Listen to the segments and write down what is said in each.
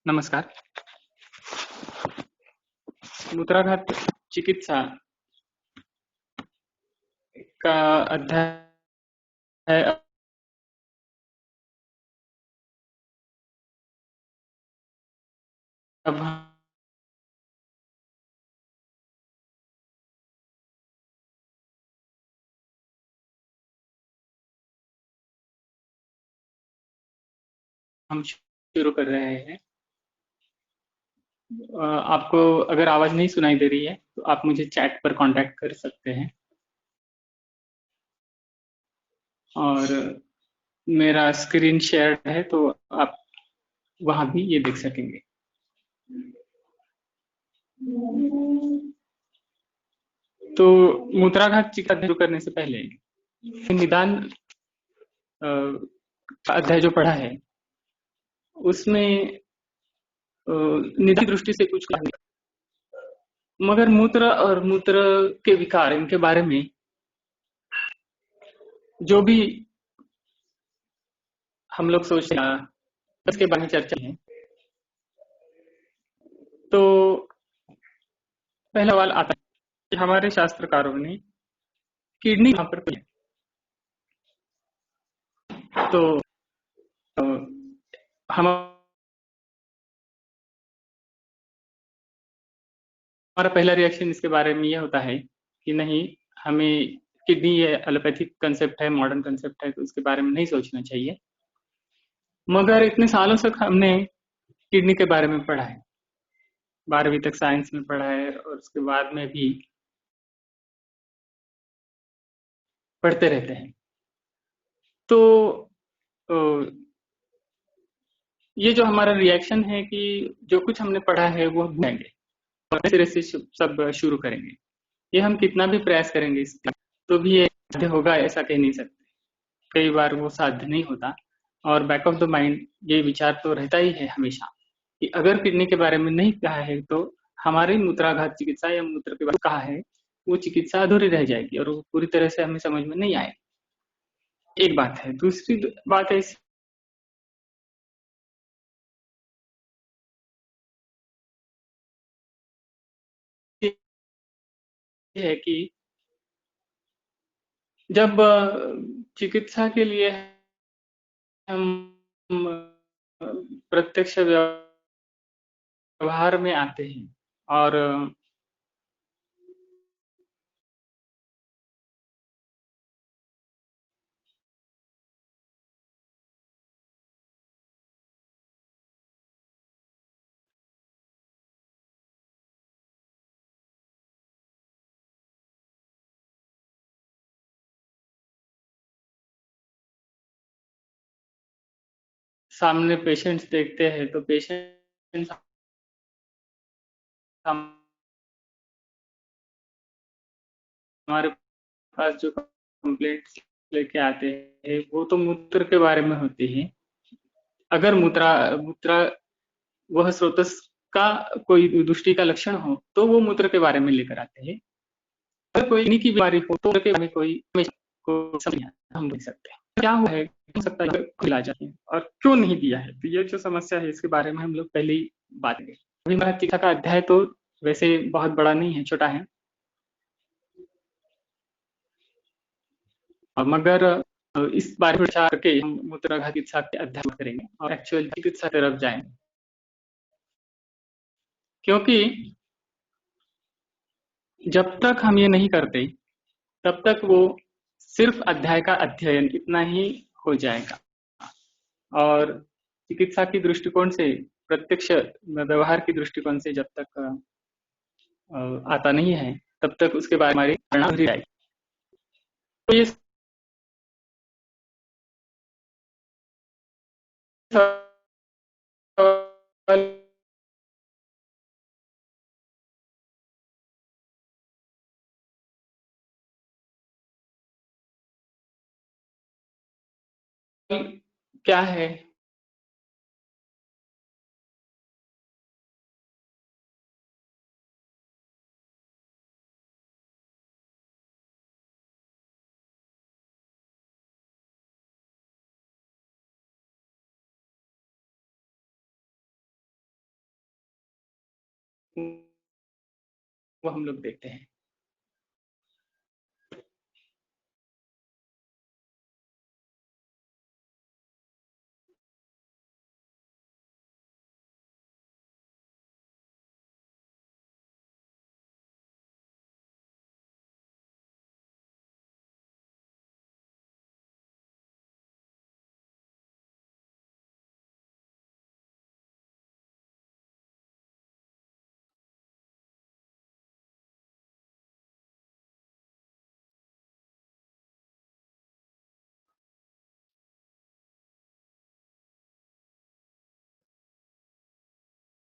नमस्कार। मूत्राघात चिकित्सा का अध्याय अब हम शुरू कर रहे हैं। आपको अगर आवाज़ नहीं सुनाई दे रही है, तो आप मुझे चैट पर कॉन्टैक्ट कर सकते हैं और मेरा स्क्रीन शेयर्ड है, तो आप वहाँ भी ये देख सकेंगे। तो मूत्राघात चिकित्सा शुरू करने से पहले निदान का अध्याय जो पढ़ा है, उसमें निदान की दृष्टि से कुछ कहा नहीं, मगर मूत्र और मूत्र के विकार इनके बारे में जो भी हम लोग सोचते हैं, उसके बारे में चर्चा है। तो पहला सवाल आता है कि हमारे शास्त्रकारों ने किडनी कहाँ पर पड़ी है? तो अ, हमारा पहला रिएक्शन इसके बारे में ये होता है कि नहीं, हमें किडनी ये एलोपैथिक कंसेप्ट है, मॉडर्न कंसेप्ट है, तो उसके बारे में नहीं सोचना चाहिए। मगर इतने सालों से हमने किडनी के बारे में पढ़ा है, 12वीं तक साइंस में पढ़ा है और उसके बाद में भी पढ़ते रहते हैं। तो अ, ये जो हमारा रिएक्शन है कि जो कुछ हमने पढ़ा है वो भूलेंगे और सिरे से सब शुरू करेंगे। ये हम कितना भी प्रयास करेंगे इसका, तो भी ये साध्य होगा ऐसा कह नहीं सकते। कई बार वो साध्य नहीं होता और बैक ऑफ द माइंड ये विचार तो रहता ही है हमेशा कि अगर किडनी के बारे में नहीं कहा है तो हमारी मूत्राघात चिकित्सा या मूत्र के बारे में कहा है, वो चिकित्सा अधूरी रह जाएगी और वो पूरी तरह से हमें समझ में नहीं आएगी। एक बात है। दूसरी बात ऐसी है कि जब चिकित्सा के लिए हम प्रत्यक्ष व्यवहार में आते हैं और सामने पेशेंट्स देखते हैं तो पेशेंट्स हमारे पास जो कंप्लेंट्स लेके आते हैं वो तो मूत्र के बारे में होती है। अगर मूत्रा मूत्रा वह स्रोतस का कोई दुष्टि का लक्षण हो तो वो मूत्र के बारे में लेकर आते हैं। अगर कोई किडनी की बीमारी हो तो मूत्र के बारे में कोई को समझ हम नहीं सकते क्या हुआ है, हो सकता है इलाज है और क्यों नहीं दिया है। तो ये जो समस्या है इसके बारे में हम लोग पहले ही बात करें। अभी मेरा चिकित्सा का अध्याय तो वैसे बहुत बड़ा नहीं है, छोटा है, मगर इस बारे में विचार करके हम मूत्राघात चिकित्सा के अध्ययन करेंगे और एक्चुअल चिकित्सा तरफ जाएंगे। क्योंकि जब तक हम ये नहीं करते तब तक वो सिर्फ अध्याय का अध्ययन इतना ही हो जाएगा और चिकित्सा की दृष्टिकोण से, प्रत्यक्ष व्यवहार की दृष्टिकोण से जब तक आता नहीं है तब तक उसके बारे में हमारी धारणा अधूरी रहेगी। तो ये सवाल क्या है? वो हम लोग देखते हैं।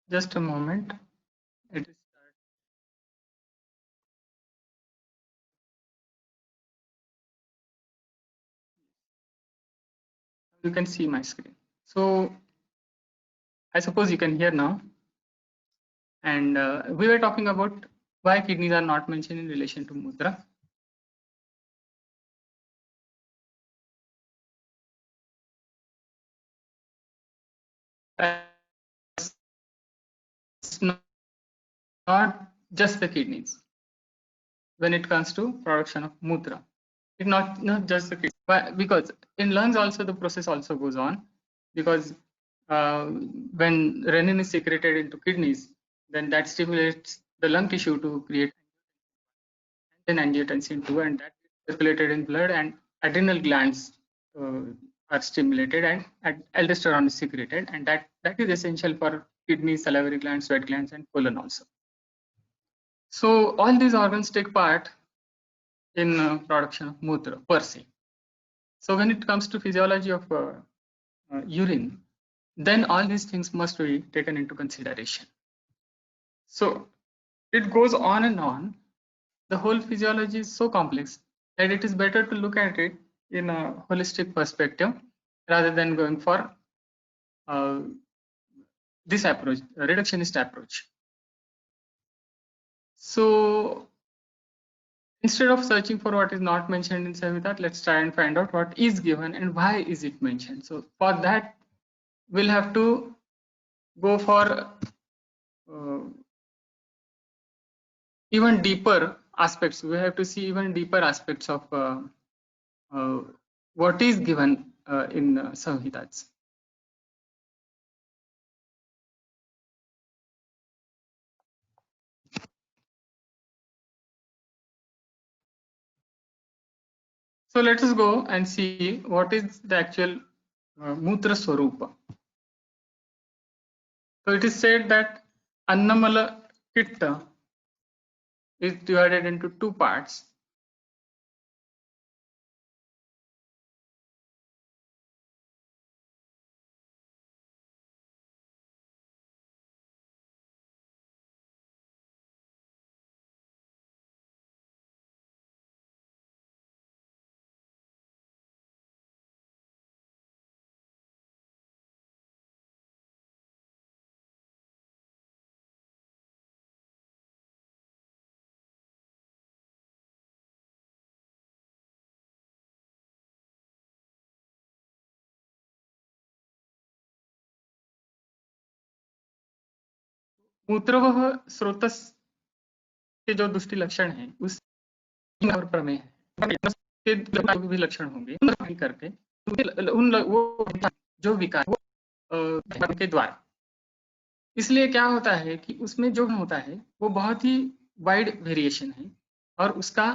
Just a moment. It is you can see my screen. So I suppose you can hear now. And we were talking about why kidneys are not mentioned in relation to Mutra. It's not just the kidneys when it comes to production of Mutra. It's not just the kidneys, but because in lungs also the process also goes on, because when renin is secreted into kidneys, then that stimulates the lung tissue to create then angiotensin 2, and that is circulated in blood, and adrenal glands uh, are stimulated, and aldosterone is secreted, and that is essential for kidneys, salivary glands, sweat glands, and colon also. So all these organs take part in production of mutra per se. So when it comes to physiology of urine, then all these things must be taken into consideration. So it goes on and on. The whole physiology is so complex that it is better to look at it in a holistic perspective rather than going for this approach, a reductionist approach. So instead of searching for what is not mentioned in Samhita, let's try and find out what is given and why is it mentioned. So for that, we'll have to go for even deeper aspects. We have to see even deeper aspects of what is given in Samhitas. So let us go and see what is the actual Mutra Swarupa. So it is said that Annamala Kitta is divided into two parts. मूत्रवह स्रोतस के जो दुष्टि लक्षण है उस और प्रमेय है के भी लक्षण होंगे करके उन वो जो विकार वो के द्वारा, इसलिए क्या होता है कि उसमें जो होता है वो बहुत ही वाइड वेरिएशन है और उसका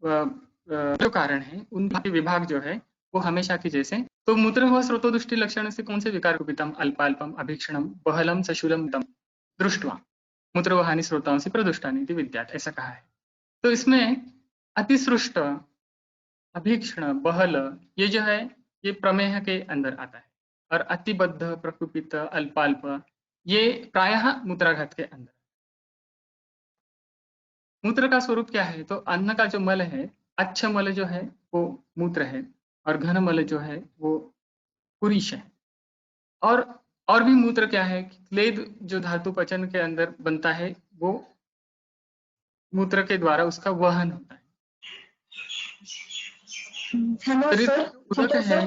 जो कारण है उनके विभाग जो है वो हमेशा की जैसे। तो मूत्र व स्रोतो दृष्टि लक्षण से कौन से विकार कुपितम अल्पाल्पम अभीक्षणम बहलम सशूलम तम दृष्टवा मूत्रवहानि स्रोताओं से प्रदुष्टानी विद्यात, ऐसा कहा है। तो इसमें अतिसृष्ट अभीक्षण बहल ये जो है ये प्रमेह के अंदर आता है, और अतिबद्ध प्रकुपित अल्पाल्प ये प्रायः मूत्राघात के अंदर। मूत्र का स्वरूप क्या है? तो अन्न का जो मल है, अच्छा मल जो है वो मूत्र है, और घन मल जो है वो पुरीश है। और भी मूत्र क्या है? क्लेद जो धातु पचन के अंदर बनता है वो मूत्र के द्वारा उसका वहन होता है। हेलो सर, है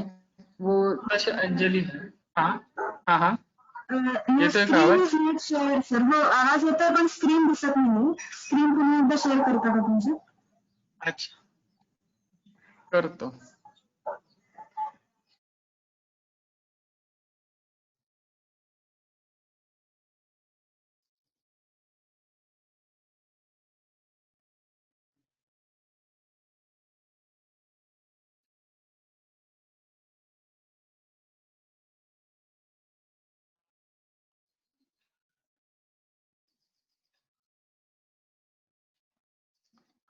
वो दश अंजलि है। हाँ हाँ हाँ ये तो एक आवाज शेअर सर हो आवाज येतोय पण स्क्रीन दिसत नाही स्क्रीन पुन्हा एकदा शेअर करता का तुमचं अच्छा करतो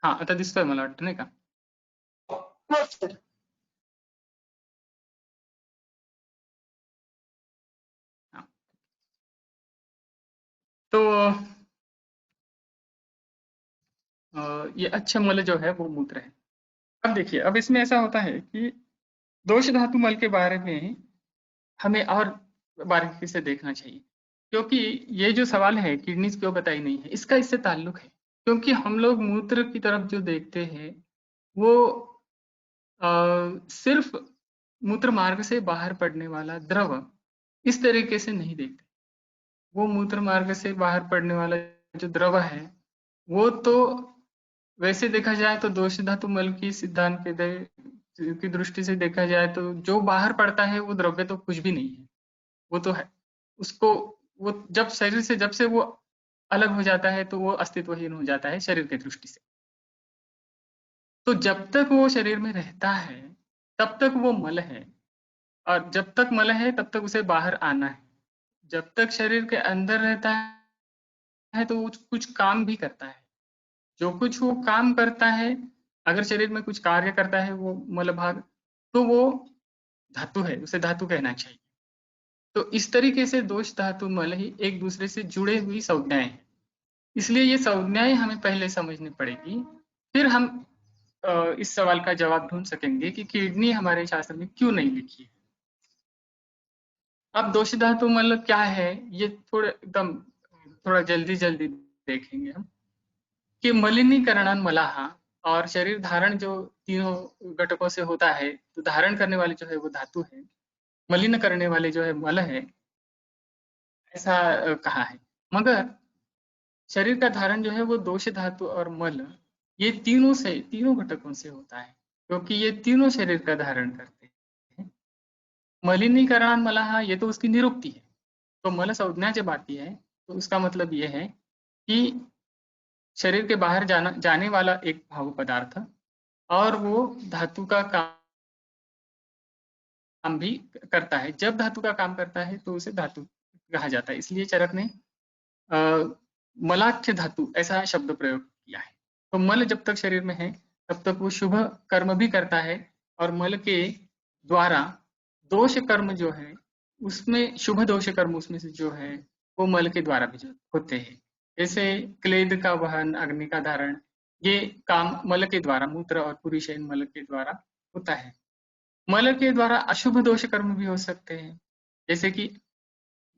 हा आता दिसतोय मला वाटतं नाही का हो सर हाँ, तो ये अच्छे मल जो है वो मूत्र है। अब देखिए अब इसमें ऐसा होता है कि दोष धातु मल के बारे में हमें और बारीकी से देखना चाहिए क्योंकि ये जो सवाल है किडनीज क्यों बताई नहीं है इसका इससे ताल्लुक है क्योंकि हम लोग मूत्र की तरफ जो देखते हैं वो सिर्फ मूत्र मार्ग से बाहर पड़ने वाला द्रव इस तरीके से नहीं देखते वो मूत्र मार्ग से बाहर पड़ने वाला जो द्रव है वो तो वैसे देखा जाए तो दोष धातु मल की सिद्धांत की दृष्टि से देखा जाए तो जो बाहर पड़ता है वो द्रव्य तो कुछ भी नहीं है वो तो है उसको वो जब शरीर से जब से वो अलग हो जाता है तो वो अस्तित्वहीन हो जाता है शरीर की दृष्टि से तो जब तक वो शरीर में रहता है तब तक वो मल है और जब तक मल है तब तक उसे बाहर आना है जब तक शरीर के अंदर रहता है तो वो कुछ काम भी करता है जो कुछ वो काम करता है अगर शरीर में कुछ कार्य करता है वो मल भाग तो वो धातु है उसे धातु कहना चाहिए तो इस तरीके से दोष धातु मल ही एक दूसरे से जुड़े हुई संज्ञाएं हैं इसलिए ये संज्ञाएं हमें पहले समझनी पड़ेगी फिर हम इस सवाल का जवाब ढूंढ सकेंगे कि किडनी हमारे शास्त्र में क्यों नहीं लिखी है अब दोष धातु मल क्या है ये थोड़ा एकदम थोड़ा जल्दी जल्दी देखेंगे हम कि मलिनीकरण मलाह और शरीर धारण जो तीनों घटकों से होता है तो धारण करने वाले जो है वो धातु है मलिन करने वाले जो है मल है ऐसा कहा है मगर शरीर का धारण जो है वो दोष धातु और मल ये तीनों घटकों से होता है क्योंकि ये तीनों शरीर का धारण करते हैं मलिनीकरण मलाह ये तो उसकी निरुक्ति है तो मल संज्ञा जब आती है तो उसका मतलब ये है कि शरीर के बाहर जाने वाला एक भाव पदार्थ और वो धातु का काम भी करता है जब धातु का काम करता है तो उसे धातु कहा जाता है इसलिए चरक ने मलाख्य धातु ऐसा शब्द प्रयोग किया है तो मल जब तक शरीर में है तब तक वो शुभ कर्म भी करता है और मल के द्वारा दोष कर्म जो है उसमें शुभ दोष कर्म उसमें से जो है वो मल के द्वारा भी जो होते हैं जैसे क्लेद का वहन अग्नि का धारण ये काम मल के द्वारा मूत्र और पुरीशयन मल के द्वारा होता है मल के द्वारा अशुभ दोष कर्म भी हो सकते हैं जैसे कि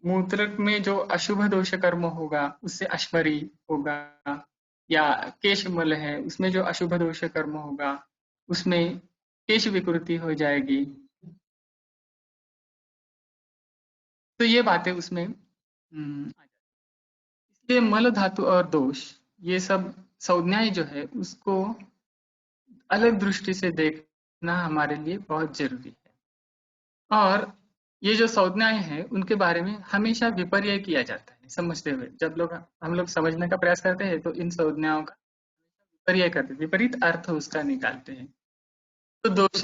मूत्र में जो अशुभ दोष कर्म होगा उससे अश्वरी होगा या केश मल है उसमें जो अशुभ दोष कर्म होगा उसमें केश विकृति हो जाएगी तो ये बातें उसमें इसलिए मल धातु और दोष ये सब संज्ञाएं जो है उसको अलग दृष्टि से देखना हमारे लिए बहुत जरूरी है और ये जो संज्ञाएं हैं उनके बारे में हमेशा विपर्य किया जाता है समझते हुए जब हम लोग समझने का प्रयास करते हैं तो इन संज्ञाओं का विपर्य करते विपरीत अर्थ उसका निकालते हैं तो दोष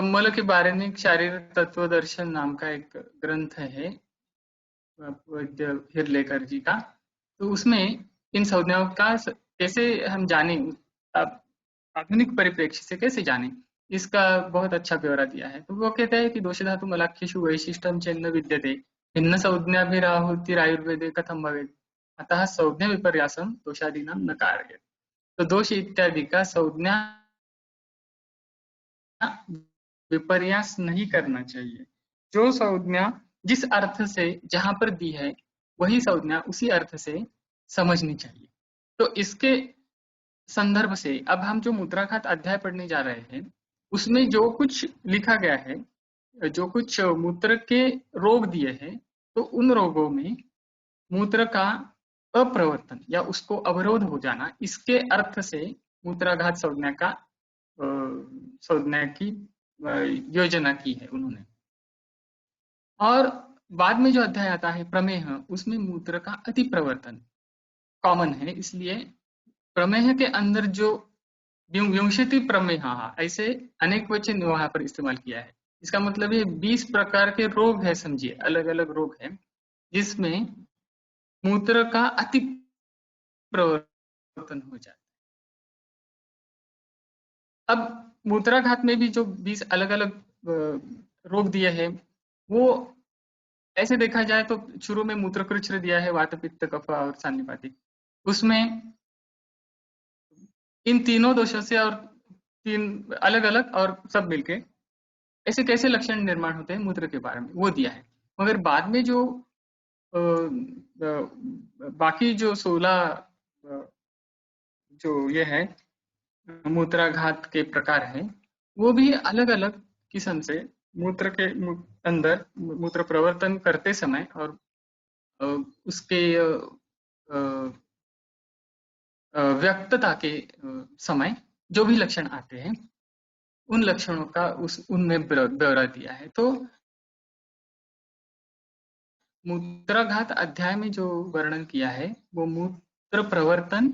मल के बारे में शारीरिक तत्व दर्शन नाम का एक ग्रंथ है हिरलेकर जी का तो उसमें इन संज्ञाओं का कैसे हम जाने आधुनिक परिप्रेक्ष्य से कैसे जाने इसका बहुत अच्छा ब्यौरा दिया है तो वो कहता है कि दोष धातु मलाख्येषु वैशिष्टम चेन्न विद्यते भिन्न संज्ञाभिराहुतिरायुर्वेदे कथम भवेत् अतः संज्ञा विपर्यासम दोषादीनाम न कारयेत् तो दोष इत्यादि का संज्ञा विपर्यास नहीं करना चाहिए जो संज्ञा जिस अर्थ से जहां पर दी है वही संज्ञा उसी अर्थ से समझनी चाहिए तो इसके संदर्भ से अब हम जो मुद्राघात अध्याय पढ़ने जा रहे हैं उसमें जो कुछ लिखा गया है जो कुछ मूत्र के रोग दिए हैं तो उन रोगों में मूत्र का अप्रवर्तन या उसको अवरोध हो जाना, इसके अर्थ से मूत्राघात संज्ञा की योजना की है उन्होंने। और बाद में जो अध्याय आता है प्रमेह, उसमें मूत्र का अति प्रवर्तन कॉमन है, इसलिए प्रमेह के अंदर जो विंशति प्रमेह, ऐसे अनेक वचन वहां पर इस्तेमाल किया है। इसका मतलब ये 20 प्रकार के रोग है, समझिए, अलग अलग रोग है जिसमें मूत्र का अति प्रवर्तन हो जाता है। अब मूत्राघात में भी जो 20 अलग अलग रोग दिए हैं, वो ऐसे देखा जाए तो शुरू में मूत्रकृच्छ्र दिया है, वात पित्त कफ और सान्निपातिक। उसमें इन तीनों दोषों से और तीन अलग अलग और सब मिलके ऐसे कैसे लक्षण निर्माण होते हैं मूत्र के बारे में वो दिया है। मगर बाद में जो बाकी जो 16 जो ये है मूत्राघात के प्रकार है, वो भी अलग अलग किस्म से मूत्र के अंदर मूत्र प्रवर्तन करते समय और उसके व्यक्तता के समय जो भी लक्षण आते हैं, उन लक्षणों का उनमें ब्यौरा दिया है। तो मूत्राघात अध्याय में जो वर्णन किया है वो मूत्र प्रवर्तन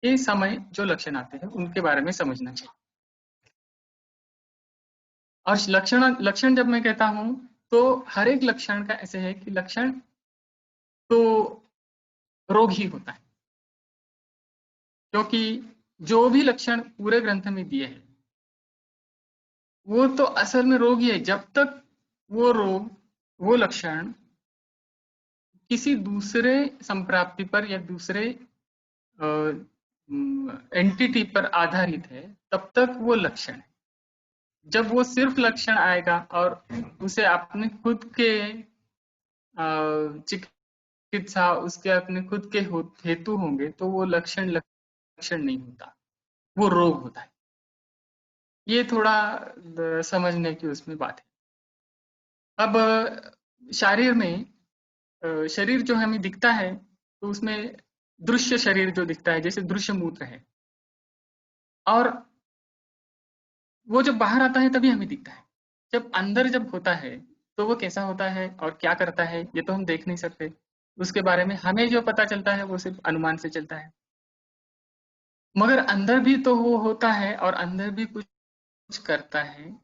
के समय जो लक्षण आते हैं उनके बारे में समझना चाहिए। और लक्षण जब मैं कहता हूं तो हर एक लक्षण का ऐसे है कि लक्षण तो रोग ही होता है, क्योंकि जो भी लक्षण पूरे ग्रंथ में दिए हैं वो तो असल में रोग ही है, जब तक वो रोग वो लक्षण किसी दूसरे संप्राप्ति पर या दूसरे एंटिटी पर आधारित है तब तक वो लक्षण है। जब वो सिर्फ लक्षण आएगा और उसे अपने खुद के चिकित्सा उसके अपने खुद के हेतु होंगे तो वो लक्षण नहीं होता, वो रोग होता है। ये थोड़ा समझने की उसमें बात है। अब शरीर जो हमें दिखता है तो उसमें दृश्य शरीर जो दिखता है जैसे दृश्य मूत्र है, और वो जब बाहर आता है तभी हमें दिखता है। जब अंदर जब होता है तो वो कैसा होता है और क्या करता है ये तो हम देख नहीं सकते, उसके बारे में हमें जो पता चलता है वो सिर्फ अनुमान से चलता है। मगर अंदर भी तो वो होता है और अंदर भी कुछ करता है,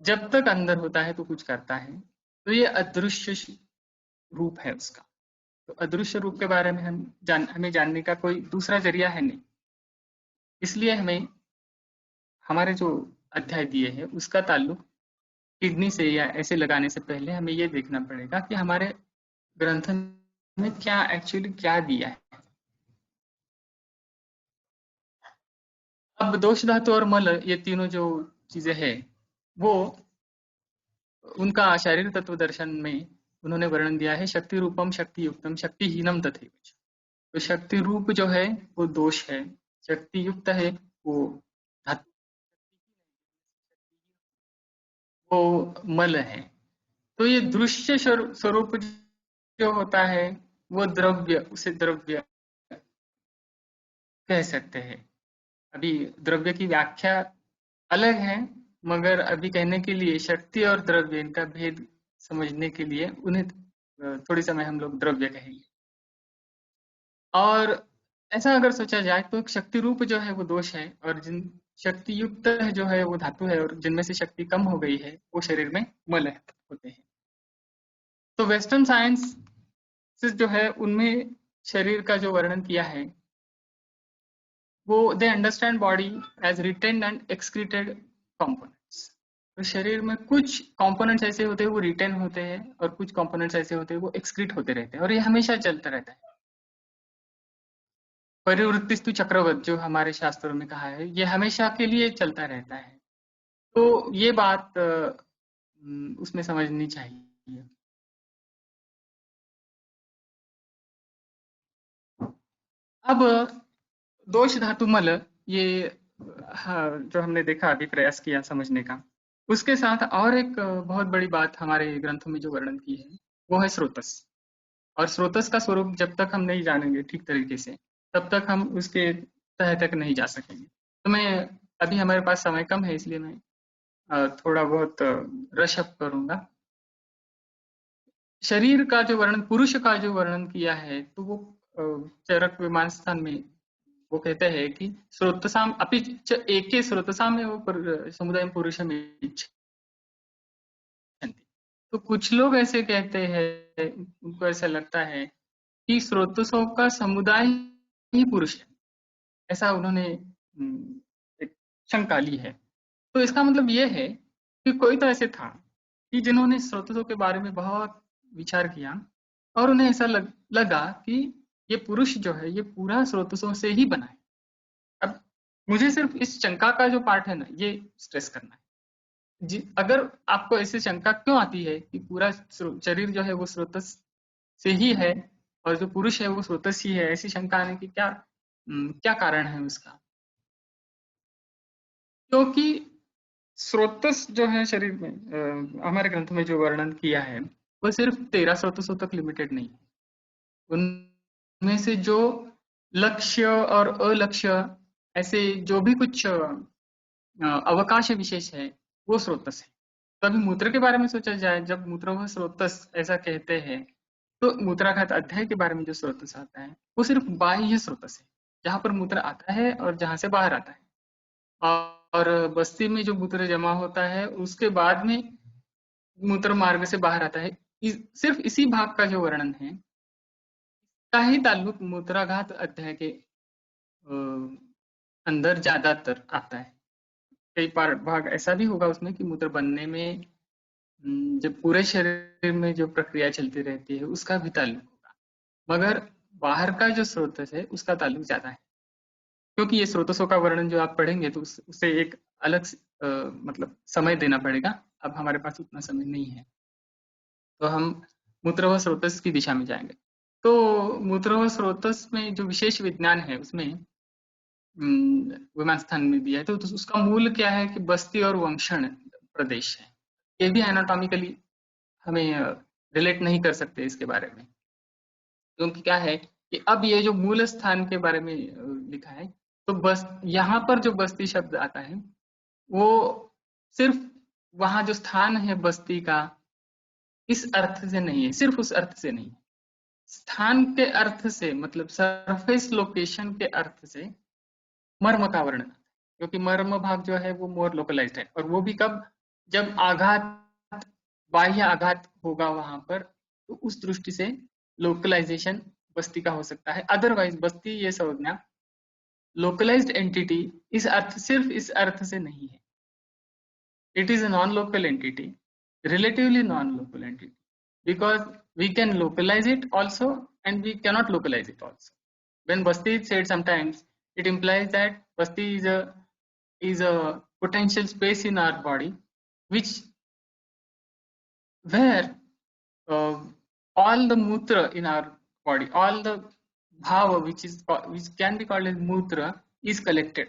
जब तक अंदर होता है तो कुछ करता है। तो ये अदृश्य रूप है उसका। तो अदृश्य रूप के बारे में हमें जानने का कोई दूसरा जरिया है नहीं, इसलिए हमें हमारे जो अध्याय दिए हैं उसका ताल्लुक किडनी से या ऐसे लगाने से पहले हमें ये देखना पड़ेगा कि हमारे ग्रंथ में क्या एक्चुअली क्या दिया है। अब दोष धातु और मल ये तीनों जो चीजें हैं वो उनका शारीर तत्व दर्शन में उन्होंने वर्णन दिया है, शक्ति रूपम शक्ति युक्तम शक्तिहीनम तथैव। तो शक्ति रूप जो है वो दोष है, शक्ति युक्त है वो धातु, वो मल है। तो ये दृश्य स्वरूप जो होता है वो द्रव्य, उसे द्रव्य कह सकते हैं। अभी द्रव्य की व्याख्या अलग है, मगर अभी कहने के लिए शक्ति और द्रव्य इनका भेद समझने के लिए उन्हें थोड़ी समय हम लोग द्रव्य कहेंगे। और ऐसा अगर सोचा जाए तो शक्ति रूप जो है वो दोष है, और जिन शक्ति युक्त जो है वो धातु है, और जिनमें से शक्ति कम हो गई है वो शरीर में मल होते हैं। तो वेस्टर्न साइंस जो है उनमें शरीर का जो वर्णन किया है वो they understand body as retained and excreted components. तो शरीर में कुछ कंपोनेंट्स ऐसे होते हैं वो रिटेन होते हैं और कुछ कंपोनेंट्स ऐसे होते हैं वो एक्सक्रीट होते रहते हैं, और ये हमेशा चलता रहता है। परिवृत्तिस्तु चक्रवत जो हमारे शास्त्रों में कहा है ये हमेशा के लिए चलता रहता है। तो ये बात उसमें समझनी चाहिए। अब दोष धातु मल ये जो हमने देखा अभी प्रयास किया समझने का, उसके साथ और एक बहुत बड़ी बात हमारे ग्रंथों में जो वर्णन की है वो है स्रोतस। और स्रोतस का स्वरूप जब तक हम नहीं जानेंगे ठीक तरीके से, तब तक हम उसके तह तक नहीं जा सकेंगे। तो मैं, अभी हमारे पास समय कम है, इसलिए मैं थोड़ा बहुत रश अप करूंगा। शरीर का जो वर्णन, पुरुष का जो वर्णन किया है, तो वो चरक विमान स्थान में वो कहते हैं कि स्रोतसाम अपि च एके स्रोतसाम में वो समुदाय पुरुष में, तो कुछ लोग ऐसे कहते हैं, उनको ऐसा लगता है कि स्रोतसों का समुदाय ही पुरुष है, ऐसा उन्होंने एक शंका ली है। तो इसका मतलब ये है कि कोई तो ऐसे था कि जिन्होंने स्रोतसों के बारे में बहुत विचार किया, और उन्हें ऐसा लगा कि ये पुरुष जो है ये पूरा स्रोतसों से ही बना है। अब मुझे सिर्फ इस शंका का जो पार्ट है ना, ये स्ट्रेस करना है। अगर आपको ऐसी शंका क्यों आती है कि पूरा शरीर जो है वो स्रोतस से ही है, और जो पुरुष है वो स्रोतस ही है, ऐसी शंका आने की क्या क्या कारण है उसका? क्योंकि स्रोतस जो है शरीर में, हमारे ग्रंथ में जो वर्णन किया है, वो सिर्फ 13 स्रोतसों तक लिमिटेड नहीं है। उनमें से जो लक्ष्य और अलक्ष्य, ऐसे जो भी कुछ अवकाश विशेष है, वो स्रोतस है। तो अभी मूत्र के बारे में सोचा जाए, जब मूत्र व स्रोतस ऐसा कहते हैं, तो मूत्राघात अध्याय के बारे में जो स्रोतस आता है, वो सिर्फ बाह्य स्रोतस है, जहां पर मूत्र आता है और जहां से बाहर आता है। और बस्ती में जो मूत्र जमा होता है, उसके बाद में मूत्र मार्ग से बाहर आता है। सिर्फ इसी भाग का जो वर्णन है, का ही ताल्लुक मूत्राघात अध्याय के अंदर ज्यादातर आता है। कई बार भाग ऐसा भी होगा उसमें कि मूत्र बनने में जब पूरे शरीर में जो प्रक्रिया चलती रहती है, उसका भी ताल्लुक होगा, मगर बाहर का जो स्रोतस है उसका ताल्लुक ज्यादा है। क्योंकि ये स्रोतसों का वर्णन जो आप पढ़ेंगे, तो उसे एक अलग मतलब समय देना पड़ेगा। अब हमारे पास उतना समय नहीं है, तो हम मूत्र व स्रोतस की दिशा में जाएंगे। तो मूत्र व स्रोतस में जो विशेष विज्ञान है, उसमें विमान स्थान में दिया है, तो उसका मूल क्या है कि बस्ती और वंक्षण प्रदेश है। ये भी एनाटॉमिकली हमें रिलेट नहीं कर सकते इसके बारे में, क्योंकि क्या है कि अब ये जो मूल स्थान के बारे में लिखा है, तो बस यहाँ पर जो बस्ती शब्द आता है, वो सिर्फ वहां जो स्थान है बस्ती का, इस अर्थ से नहीं है, सिर्फ उस अर्थ से नहीं है। स्थान के अर्थ से, मतलब सरफेस लोकेशन के अर्थ से मर्म का वर्णन, क्योंकि मर्म भाग जो है वो मोर लोकलाइज्ड है, और वो भी कब, जब आघात, बाह्य आघात होगा वहां पर, तो उस दृष्टि से लोकलाइजेशन बस्ती का हो सकता है। अदरवाइज बस्ती ये संज्ञा लोकलाइज्ड एंटिटी इस अर्थ, सिर्फ इस अर्थ से नहीं है। It is a non-local entity, relatively non-local entity, because we can localize it also and we cannot localize it also. When Basti is said, sometimes it implies that Basti is a potential space in our body, which where uh, all the mutra in our body, all the bhava which can be called as mutra is collected.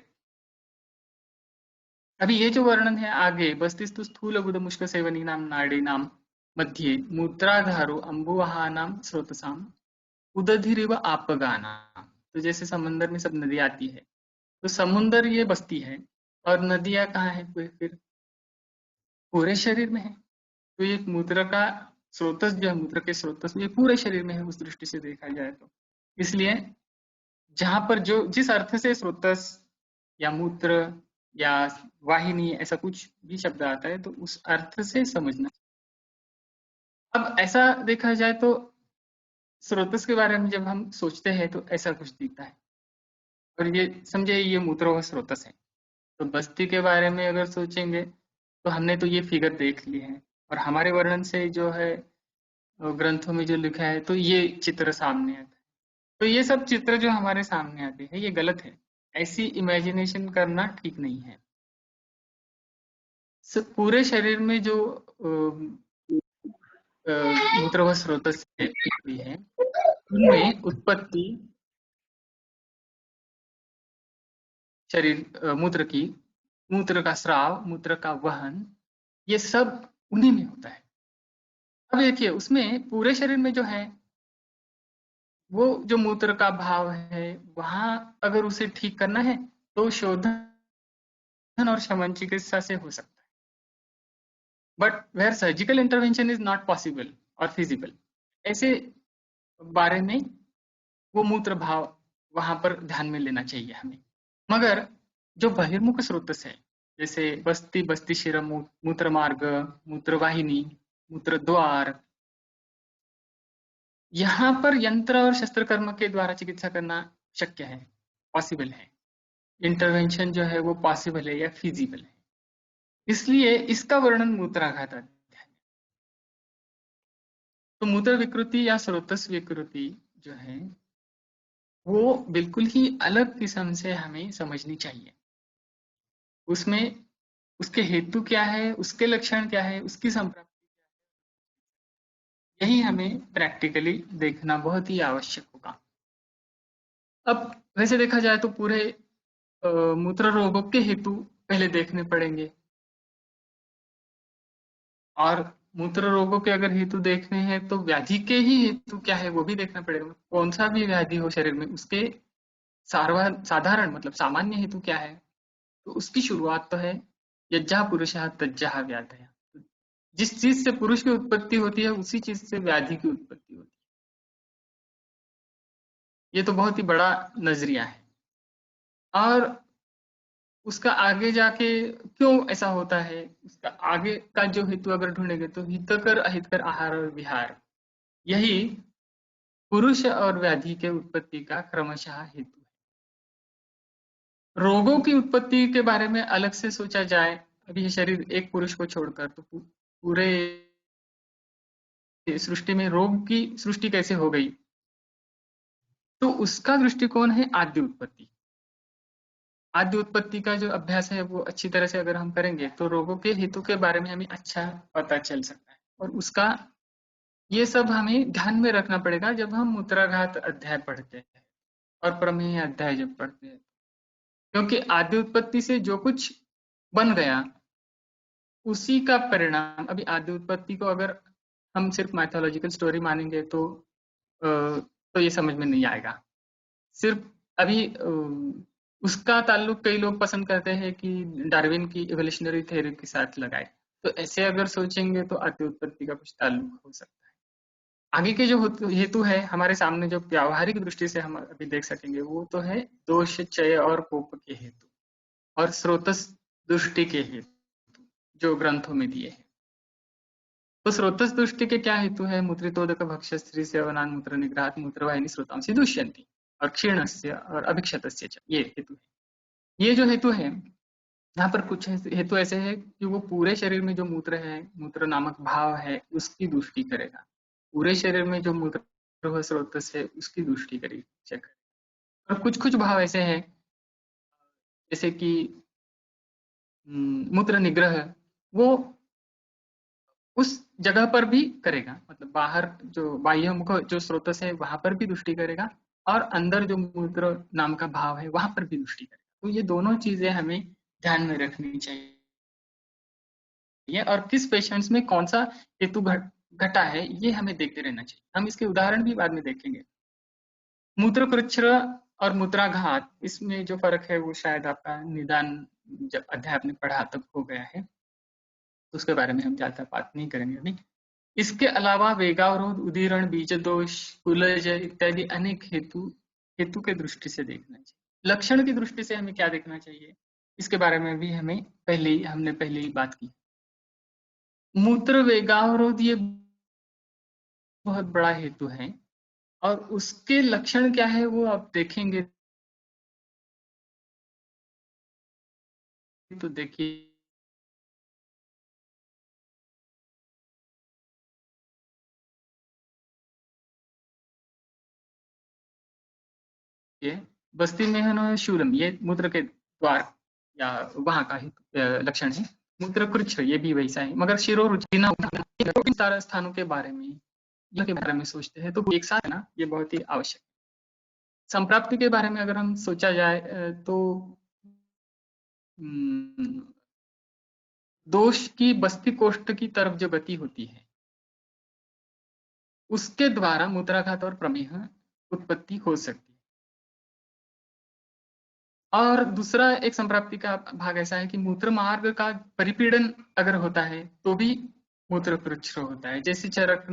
अभी ये जो वर्णन है आगे, बस्तिस्तु स्थूल बुध मुष्क सेवनी नाम नाड़ी नाम मध्ये मूत्राधारो अम्बुवहानाम स्रोतसाम उदधिरिव आपगाना। तो जैसे समंदर में सब नदी आती है, तो समुंदर ये बस्ती है, और नदियां कहाँ है फिर पूरे शरीर में है। तो ये मूत्र का स्रोतस जो है, मूत्र के स्रोतस ये पूरे शरीर में है, उस दृष्टि से देखा जाए तो। इसलिए जहां पर जो जिस अर्थ से स्रोतस या मूत्र या वाहिनी ऐसा कुछ भी शब्द आता है, तो उस अर्थ से समझना। अब ऐसा देखा जाए तो स्रोतस के बारे में जब हम सोचते हैं, तो ऐसा कुछ दिखता है, और ये समझे ये मूत्र व स्रोतस है। तो बस्ती के बारे में अगर सोचेंगे, तो हमने तो ये फिगर देख ली है, और हमारे वर्णन से जो है ग्रंथों में जो लिखा है, तो ये चित्र सामने आता है। तो ये सब चित्र जो हमारे सामने आते हैं, ये गलत है। ऐसी इमेजिनेशन करना ठीक नहीं है। पूरे शरीर में जो मूत्र व स्रोतस हुई है, उनमें उत्पत्ति शरीर मूत्र की, मूत्र का स्राव, मूत्र का वहन, ये सब उन्हीं में होता है। अब देखिए उसमें पूरे शरीर में जो है वो जो मूत्र का भाव है वहां अगर उसे ठीक करना है तो शोधन और शमन चिकित्सा से हो सकता है, but where surgical intervention is not possible और फिजिबल, ऐसे बारे में वो मूत्र भाव वहां पर ध्यान में लेना चाहिए हमें। मगर जो बहिर्मुख स्रोत है जैसे बस्ती बस्ती शिरम मूत्र मार्ग, मूत्र वाहिनी, मूत्र द्वार, यहाँ पर यंत्र और शस्त्र कर्म के द्वारा चिकित्सा करना शक्य है, पॉसिबल है, इंटरवेंशन जो है वो पॉसिबल है या फिजिबल है, इसलिए इसका वर्णन मूत्राघात अध्याय में। तो मूत्र विकृति या स्रोतस विकृति जो है वो बिल्कुल ही अलग किस्म से हमें समझनी चाहिए। उसमें उसके हेतु क्या है, उसके लक्षण क्या है, उसकी संप्राप्ति, यही हमें प्रैक्टिकली देखना बहुत ही आवश्यक होगा। अब वैसे देखा जाए तो पूरे मूत्र रोगों के हेतु पहले देखने पड़ेंगे, और मूत्र रोगों के अगर हेतु देखने हैं तो व्याधि के ही हेतु क्या है वो भी देखना पड़ेगा। कौन सा भी व्याधि हो शरीर में उसके साधारण मतलब सामान्य हेतु क्या है, तो उसकी शुरुआत तो है यज्ञा पुरुषः तज्जः व्याधयः। जिस चीज से पुरुष की उत्पत्ति होती है उसी चीज से व्याधि की उत्पत्ति होती है। ये तो बहुत ही बड़ा नजरिया है। और उसका आगे जाके क्यों ऐसा होता है, उसका आगे का जो हेतु अगर ढूंढेंगे तो हितकर अहितकर आहार और विहार, यही पुरुष और व्याधि के उत्पत्ति का क्रमशः हेतु है। रोगों की उत्पत्ति के बारे में अलग से सोचा जाए, अभी ये शरीर एक पुरुष को छोड़कर तो पूरे सृष्टि में रोग की सृष्टि कैसे हो गई, तो उसका दृष्टिकोण है आद्य उत्पत्ति। आद्य उत्पत्ति का जो अभ्यास है वो अच्छी तरह से अगर हम करेंगे तो रोगों के हेतु के बारे में हमें अच्छा पता चल सकता है, और उसका ये सब हमें ध्यान में रखना पड़ेगा जब हम मूत्राघात अध्याय पढ़ते हैं और प्रमेय अध्याय जब पढ़ते हैं, क्योंकि आद्य उत्पत्ति से जो कुछ बन गया उसी का परिणाम, अभी आद्य उत्पत्ति को अगर हम सिर्फ माइथोलॉजिकल स्टोरी मानेंगे तो ये समझ में नहीं आएगा। सिर्फ अभी उसका ताल्लुक कई लोग पसंद करते हैं कि डार्विन की इवोल्यूशनरी थ्योरी के साथ लगाए, तो ऐसे अगर सोचेंगे तो आद्य उत्पत्ति का कुछ ताल्लुक हो सकता है। आगे के जो हेतु है हमारे सामने जो व्यावहारिक दृष्टि से हम अभी देख सकेंगे वो तो है दोष चय और कोप के हेतु और स्रोतस दृष्टि के हेतु जो ग्रंथों में दिए हैं। तो स्रोतस दृष्टि के क्या हेतु है, मूत्रितोदक भक्ष्य स्त्री सेवनान मूत्र निग्रहात मूत्रवाहिनी स्रोतांसि दुष्यन्ति और क्षीणस्य और अभिक्षतस्य च, ये हेतु है। ये जो हेतु है यहाँ पर कुछ हेतु ऐसे है कि वो पूरे शरीर में जो मूत्र है, मूत्र नामक भाव है उसकी दृष्टि करेगा, पूरे शरीर में जो मूत्र स्रोतस है उसकी दृष्टि करेगी चेक। और कुछ कुछ भाव ऐसे हैं जैसे कि मूत्र निग्रह, वो उस जगह पर भी करेगा, मतलब बाहर जो बाह्य मुख जो स्रोतस है वहां पर भी दृष्टि करेगा, और अंदर जो मूत्र नाम का भाव है वहां पर भी दृष्टि करेगा। तो ये दोनों चीजें हमें ध्यान में रखनी चाहिए, और किस पेशेंट्स में कौन सा हेतु घटा है ये हमें देखते रहना चाहिए। हम इसके उदाहरण भी बाद में देखेंगे। मूत्रकृच्छ्र और मूत्राघात, इसमें जो फर्क है वो शायद आपका निदान जब अध्याय आपने पढ़ा तब हो गया है, तो उसके बारे में हम ज्यादा बात नहीं करेंगे अभी। इसके अलावा वेगावरोध, उदीरण, बीज दोष, कुलज इत्यादि अनेक हेतु हेतु के दृष्टि से देखना चाहिए। लक्षण की दृष्टि से हमें क्या देखना चाहिए इसके बारे में भी हमने पहले ही बात की। मूत्र वेगावरोध ये बहुत बड़ा हेतु है, और उसके लक्षण क्या है वो आप देखेंगे तो देखिए बस्ती में है ना शूलम, ये मूत्र के द्वार या वहां का लक्षण है। मूत्र कृच्छ ये भी वैसा है, मगर शिरो रुचिना सारे स्थानों के बारे में के बारे में सोचते हैं तो एक साथ है ना, ये बहुत ही आवश्यक है। संप्राप्ति के बारे में अगर हम सोचा जाए तो हम्म, दोष की बस्ती कोष्ठ की तरफ जो गति होती है उसके द्वारा मूत्राघात और प्रमेह उत्पत्ति हो सकती है। और दूसरा एक संप्राप्ति का भाग ऐसा है कि मूत्र मार्ग का परिपीड़न अगर होता है तो भी मूत्र पृच्छ होता है। जैसे चरक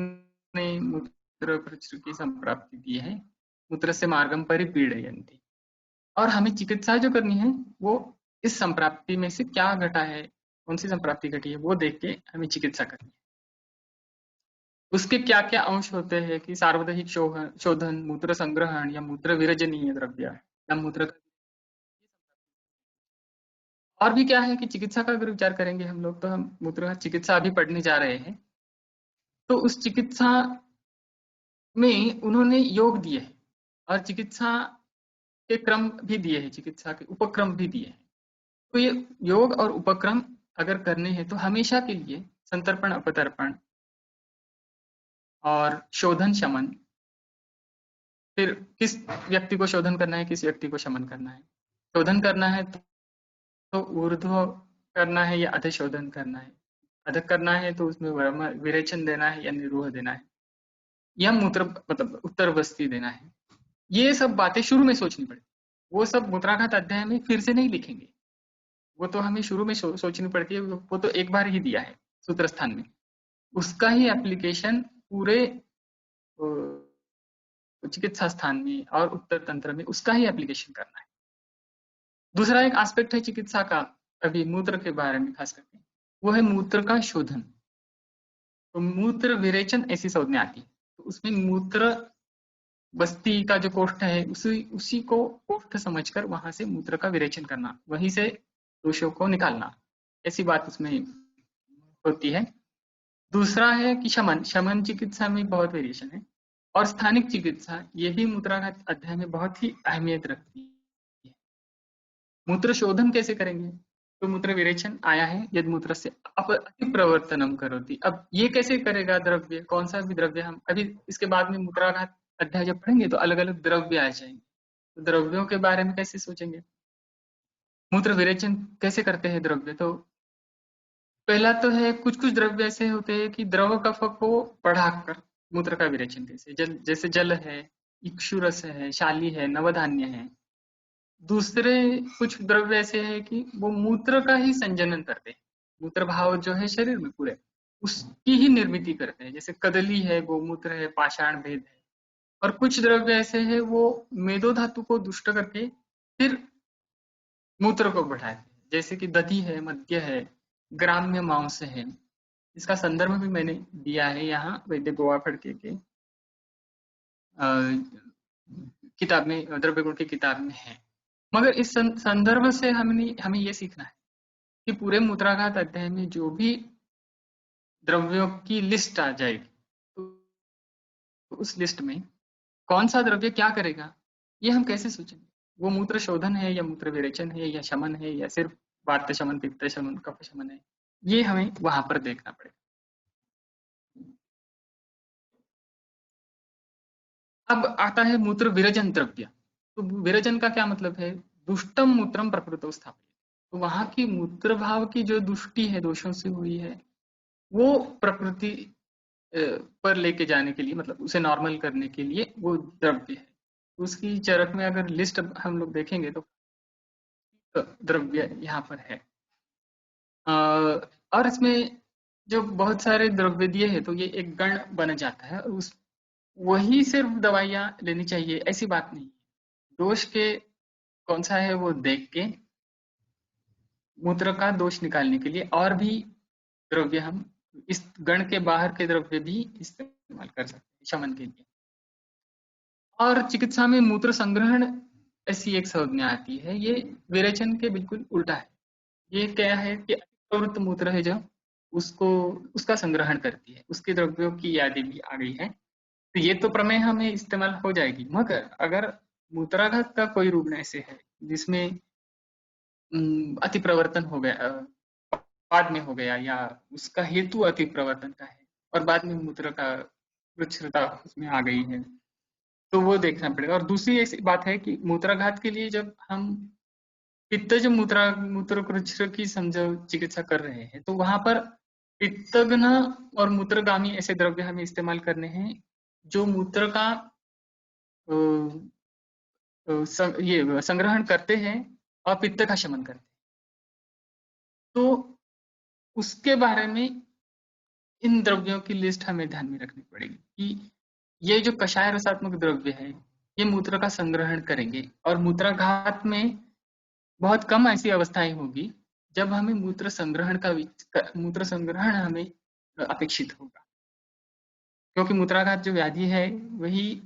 ने मूत्र पृच्छ की संप्राप्ति दी है, मूत्र से मार्गम परिपीड़यन्ति। और हमें चिकित्सा जो करनी है वो इस संप्राप्ति में से क्या घटा है, कौन सी संप्राप्ति घटी है, वो देख के हमें चिकित्सा करनी है। उसके क्या क्या अंश होते हैं कि सार्वदैहिक शोधन, मूत्र संग्रहण या मूत्र विरजनीय द्रव्य या मूत्र। और भी क्या है कि चिकित्सा का अगर विचार करेंगे हम लोग, तो हम मूत्र चिकित्सा अभी पढ़ने जा रहे हैं, तो उस चिकित्सा में उन्होंने योग दिए हैं और चिकित्सा के क्रम भी दिए हैं, चिकित्सा के उपक्रम भी दिए हैं। तो ये योग और उपक्रम अगर करने हैं तो हमेशा के लिए संतर्पण अपतर्पण और शोधन शमन, फिर किस व्यक्ति को शोधन करना है, किस व्यक्ति को शमन करना है। शोधन करना है तो ऊर्ध्व करना है या अधशोधन करना है, अधक करना है तो उसमें विरेचन देना है या निरूह देना है, या मूत्र मतलब उत्तर बस्ती देना है। ये सब बातें शुरू में सोचनी पड़ती, वो सब मूत्राघात अध्याय में फिर से नहीं लिखेंगे, वो तो हमें शुरू में सोचनी पड़ती है। वो तो एक बार ही दिया है सूत्र स्थान में, उसका ही एप्लीकेशन पूरे चिकित्सा स्थान में और उत्तर तंत्र में उसका ही एप्लीकेशन करना है। दूसरा एक एस्पेक्ट है चिकित्सा का, अभी मूत्र के बारे में खास करके, वो है मूत्र का शोधन। तो मूत्र विरेचन ऐसी संज्ञा आती है, तो उसमें मूत्र बस्ती का जो कोष्ठ है उसी को कोष्ठ समझकर वहां से मूत्र का विरेचन करना, वहीं से दोषों को निकालना, ऐसी बात उसमें होती है। दूसरा है कि शमन, शमन चिकित्सा में बहुत वेरिएशन है। और स्थानिक चिकित्सा, ये भी मूत्राघात अध्याय में बहुत ही अहमियत रखती है। मूत्र शोधन कैसे करेंगे, तो मूत्र विरेचन आया है, यदि मूत्र से अतिप्रवर्तनम करोति। अब ये कैसे करेगा द्रव्य, कौन सा भी द्रव्य, हम अभी इसके बाद में मूत्राघात अध्याय जब पढ़ेंगे तो अलग अलग द्रव्य आ जाएंगे, तो द्रव्यों के बारे में कैसे सोचेंगे। मूत्र विरेचन कैसे करते हैं द्रव्य, तो पहला तो है कुछ कुछ द्रव्य ऐसे होते हैं कि द्रव कफ को बढ़ाकर मूत्र का विरेचन कैसे, जैसे जल है, इक्षुरस है, शाली है, नवधान्य है। दूसरे कुछ द्रव्य ऐसे हैं कि वो मूत्र का ही संजनन करते हैं, मूत्र भाव जो है शरीर में पूरे उसकी ही निर्मिति करते हैं, जैसे कदली है, गोमूत्र है, पाषाण भेद है। और कुछ द्रव्य ऐसे हैं वो मेदो धातु को दुष्ट करके फिर मूत्र को बढ़ाते हैं, जैसे कि दधि है, मद्य है, ग्राम्य मांस है। इसका संदर्भ भी मैंने दिया है यहाँ वैद्य गोवा फड़के के किताब में, द्रव्य गुण की किताब में है। मगर इस संदर्भ से हमें ये सीखना है कि पूरे मूत्राघात अध्याय में जो भी द्रव्यों की लिस्ट आ जाएगी, तो उस लिस्ट में कौन सा द्रव्य क्या करेगा, ये हम कैसे सोचेंगे। वो मूत्र शोधन है या मूत्र विरेचन है या शमन है या सिर्फ वात शमन, पित्त शमन, कफ शमन है, ये हमें वहां पर देखना पड़ेगा। अब आता है मूत्र विरजन द्रव्य। तो विरजन का क्या मतलब है, दुष्टम मूत्रम प्रकृतो स्थापित। तो वहां की मूत्र भाव की जो दुष्टि है, दोषों से हुई है, वो प्रकृति पर लेके जाने के लिए, मतलब उसे नॉर्मल करने के लिए वो द्रव्य है। उसकी चरक में अगर लिस्ट हम लोग देखेंगे तो द्रव्य यहाँ पर है। और इसमें जो बहुत सारे द्रव्य दिए हैं तो ये एक गण बन जाता है, और उस वही सिर्फ दवाइयाँ लेनी चाहिए ऐसी बात नहीं। दोष के कौन सा है वो देख के मूत्र का दोष निकालने के लिए और भी द्रव्य हम इस गण के बाहर के द्रव्य भी इस्तेमाल कर सकते हैं शमन के लिए। और चिकित्सा में मूत्र संग्रहण ऐसी एक संज्ञा आती है, ये विरेचन के बिल्कुल उल्टा है। ये क्या है कि अतिप्रवृत्त मूत्र है जो उसको उसका संग्रहण करती है, उसके द्रव्यों की यादी भी आ गई है। तो ये तो प्रमेय में इस्तेमाल हो जाएगी। मगर अगर मूत्राघात का कोई रुग्ण ऐसे है जिसमें अति प्रवर्तन हो गया, बाद में हो गया, या उसका हेतु अति प्रवर्तन का है और बाद में मूत्र का रुचिरता उसमें आ गई है, तो वो देखना पड़ेगा। और दूसरी ऐसी बात है कि मूत्राघात के लिए जब हम पित्तज मूत्र रुचिर की समझो चिकित्सा कर रहे हैं, तो वहां पर पित्तग्न और मूत्रगामी ऐसे द्रव्य हमें इस्तेमाल करने हैं जो मूत्र का ये संग्रहण करते हैं और पित्त का शमन करते हैं। तो उसके बारे में इन द्रव्यों की लिस्ट हमें ध्यान में रखनी पड़ेगी कि ये जो कषाय रसात्मक द्रव्य है, ये मूत्र का संग्रहण करेंगे और मूत्राघात में बहुत कम ऐसी अवस्थाएं होगी जब हमें मूत्र संग्रहण हमें अपेक्षित होगा, क्योंकि मूत्राघात जो व्याधि है वही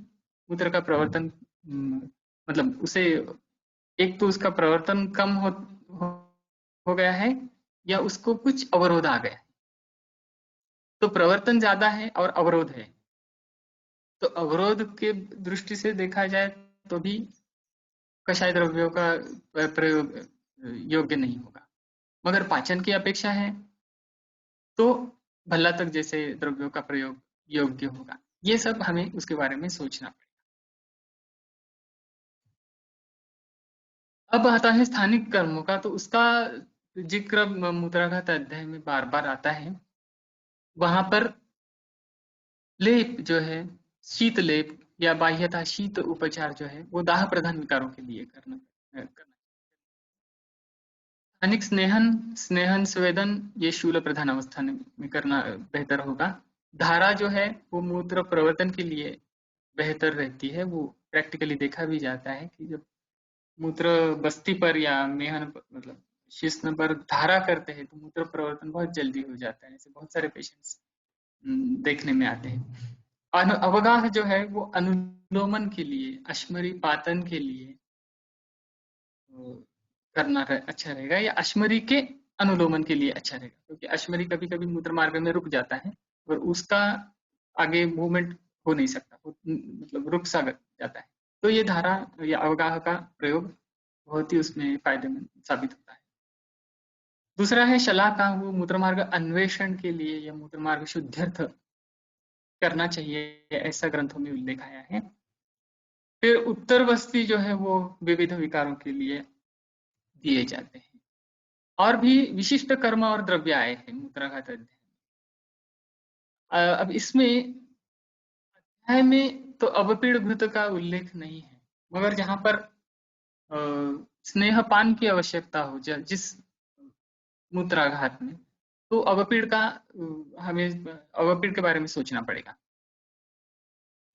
मूत्र का प्रवर्तन मतलब उसे एक तो उसका प्रवर्तन कम हो गया है या उसको कुछ अवरोध आ गया है। तो प्रवर्तन ज्यादा है और अवरोध है, तो अवरोध के दृष्टि से देखा जाए तो भी कषाय द्रव्यों का प्रयोग योग्य नहीं होगा। मगर पाचन की अपेक्षा है तो भल्ला तक जैसे द्रव्यों का प्रयोग योग्य होगा। ये सब हमें उसके बारे में सोचना पड़ेगा। अब आता है स्थानिक कर्मों का, तो उसका जिक्र मूत्राघात अध्याय में बार बार आता है। वहां पर लेप जो है, शीत लेप या बाह्यतः शीत उपचार जो है वो दाह प्रधान विकारों के लिए करना। स्थानिक स्नेहन स्नेहन स्वेदन ये शूल प्रधान अवस्था में करना बेहतर होगा। धारा जो है वो मूत्र प्रवर्तन के लिए बेहतर रहती है। वो प्रैक्टिकली देखा भी जाता है कि जब मूत्र बस्ती पर या मेहन मतलब शिश्न पर धारा करते हैं तो मूत्र प्रवर्तन बहुत जल्दी हो जाता है। ऐसे बहुत सारे पेशेंट्स देखने में आते हैं। अवगाह जो है वो अनुलोमन के लिए, अश्मरी पातन के लिए करना अच्छा रहेगा, या अश्मरी के अनुलोमन के लिए अच्छा रहेगा, क्योंकि अश्मरी कभी कभी मूत्र मार्ग में रुक जाता है और उसका आगे मूवमेंट हो नहीं सकता, मतलब रुक सा जाता है। तो ये धारा या अवगाह का प्रयोग बहुत ही उसमें फायदेमंद साबित होता है। दूसरा है शला का, वो मूत्र मार्ग अन्वेषण के लिए या मूत्र मार्ग शुद्ध्यर्थ करना चाहिए, ऐसा ग्रंथों में उल्लेख आया है। फिर उत्तर बस्ती जो है वो विविध विकारों के लिए दिए जाते हैं। और भी विशिष्ट कर्म और द्रव्य आए हैं मूत्राघात अध्याय। अब इसमें अध्याय में तो अवपीड़ घृत का उल्लेख नहीं है, मगर जहां पर स्नेहपान की आवश्यकता हो जिस मूत्राघात में, तो अवपीड़ का हमें अवपीड़ के बारे में सोचना पड़ेगा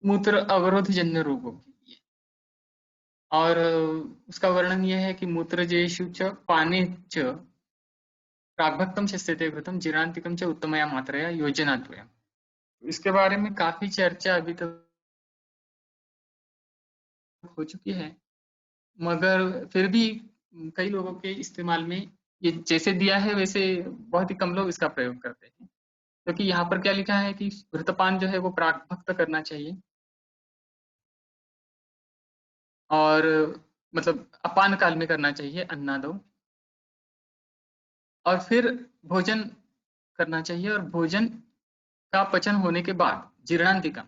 मूत्र अवरोध जन्य रोगों के लिए। और उसका वर्णन यह है कि मूत्रजेषु च पाने च प्राग्भक्तम शस्यते घृतम जीर्णांतिकम च उत्तमया मात्रया योजनाद्वयम्। इसके बारे में काफी चर्चा अभी तक हो चुकी है, मगर फिर भी कई लोगों के इस्तेमाल में ये जैसे दिया है वैसे बहुत ही कम लोग इसका प्रयोग करते हैं। क्योंकि यहाँ पर क्या लिखा है कि घृतपान जो है वो प्राग्भक्त करना चाहिए, और मतलब अपान काल में करना चाहिए अन्नादो, और फिर भोजन करना चाहिए, और भोजन का पचन होने के बाद जीर्णांतिकम,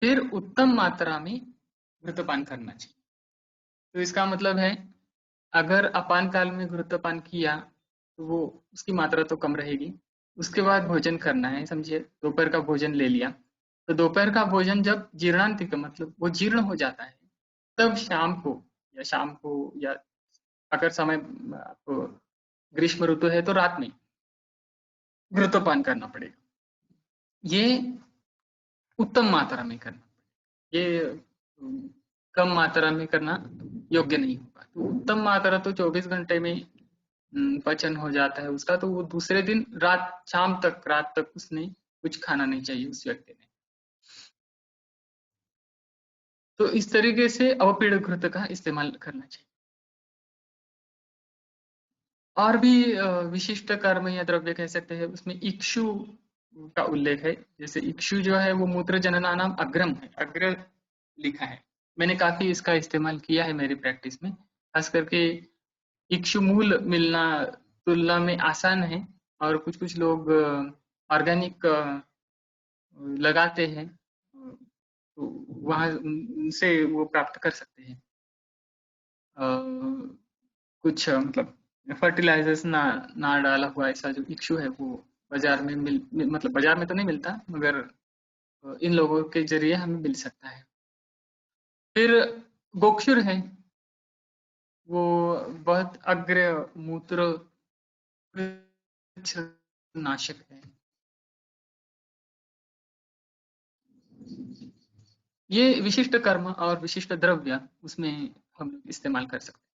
फिर उत्तम मात्रा में घृतपान करना चाहिए। तो इसका मतलब है अगर अपान काल में घृतपान किया तो वो उसकी मात्रा तो कम रहेगी। उसके बाद भोजन करना है, समझिए दोपहर का भोजन ले लिया, तो दोपहर का भोजन जब जीर्णांतिक मतलब वो जीर्ण हो जाता है, तब शाम को या अगर समय आपको ग्रीष्म ऋतु है तो रात में घृतपान करना पड़ेगा। ये उत्तम मात्रा में करना, ये कम मात्रा में करना योग्य नहीं होगा। तो उत्तम मात्रा तो 24 घंटे में पचन हो जाता है उसका, तो वो दूसरे दिन रात तक उसने कुछ खाना नहीं चाहिए उस व्यक्ति ने। तो इस तरीके से अवपीड़ घृत का इस्तेमाल करना चाहिए। और भी विशिष्ट कर्म या द्रव्य कह सकते हैं, उसमें इक्षु का उल्लेख है। जैसे इक्षु जो है वो मूत्र जनना नाम अग्रम है, अग्र लिखा है। मैंने काफी इसका इस्तेमाल किया है मेरी प्रैक्टिस में, खास करके इक्षु मूल मिलना तुलना में आसान है, और कुछ कुछ लोग ऑर्गेनिक लगाते हैं, तो वहां उनसे वो प्राप्त कर सकते हैं। कुछ मतलब फर्टिलाइजर्स ना डाला हुआ ऐसा जो इक्षु है वो बाजार में मतलब बाजार में तो नहीं मिलता, मगर इन लोगों के जरिए हमें मिल सकता है। फिर गोक्षुर है, वो बहुत अग्र मूत्र नाशक है। ये विशिष्ट कर्म और विशिष्ट द्रव्य उसमें हम इस्तेमाल कर सकते हैं।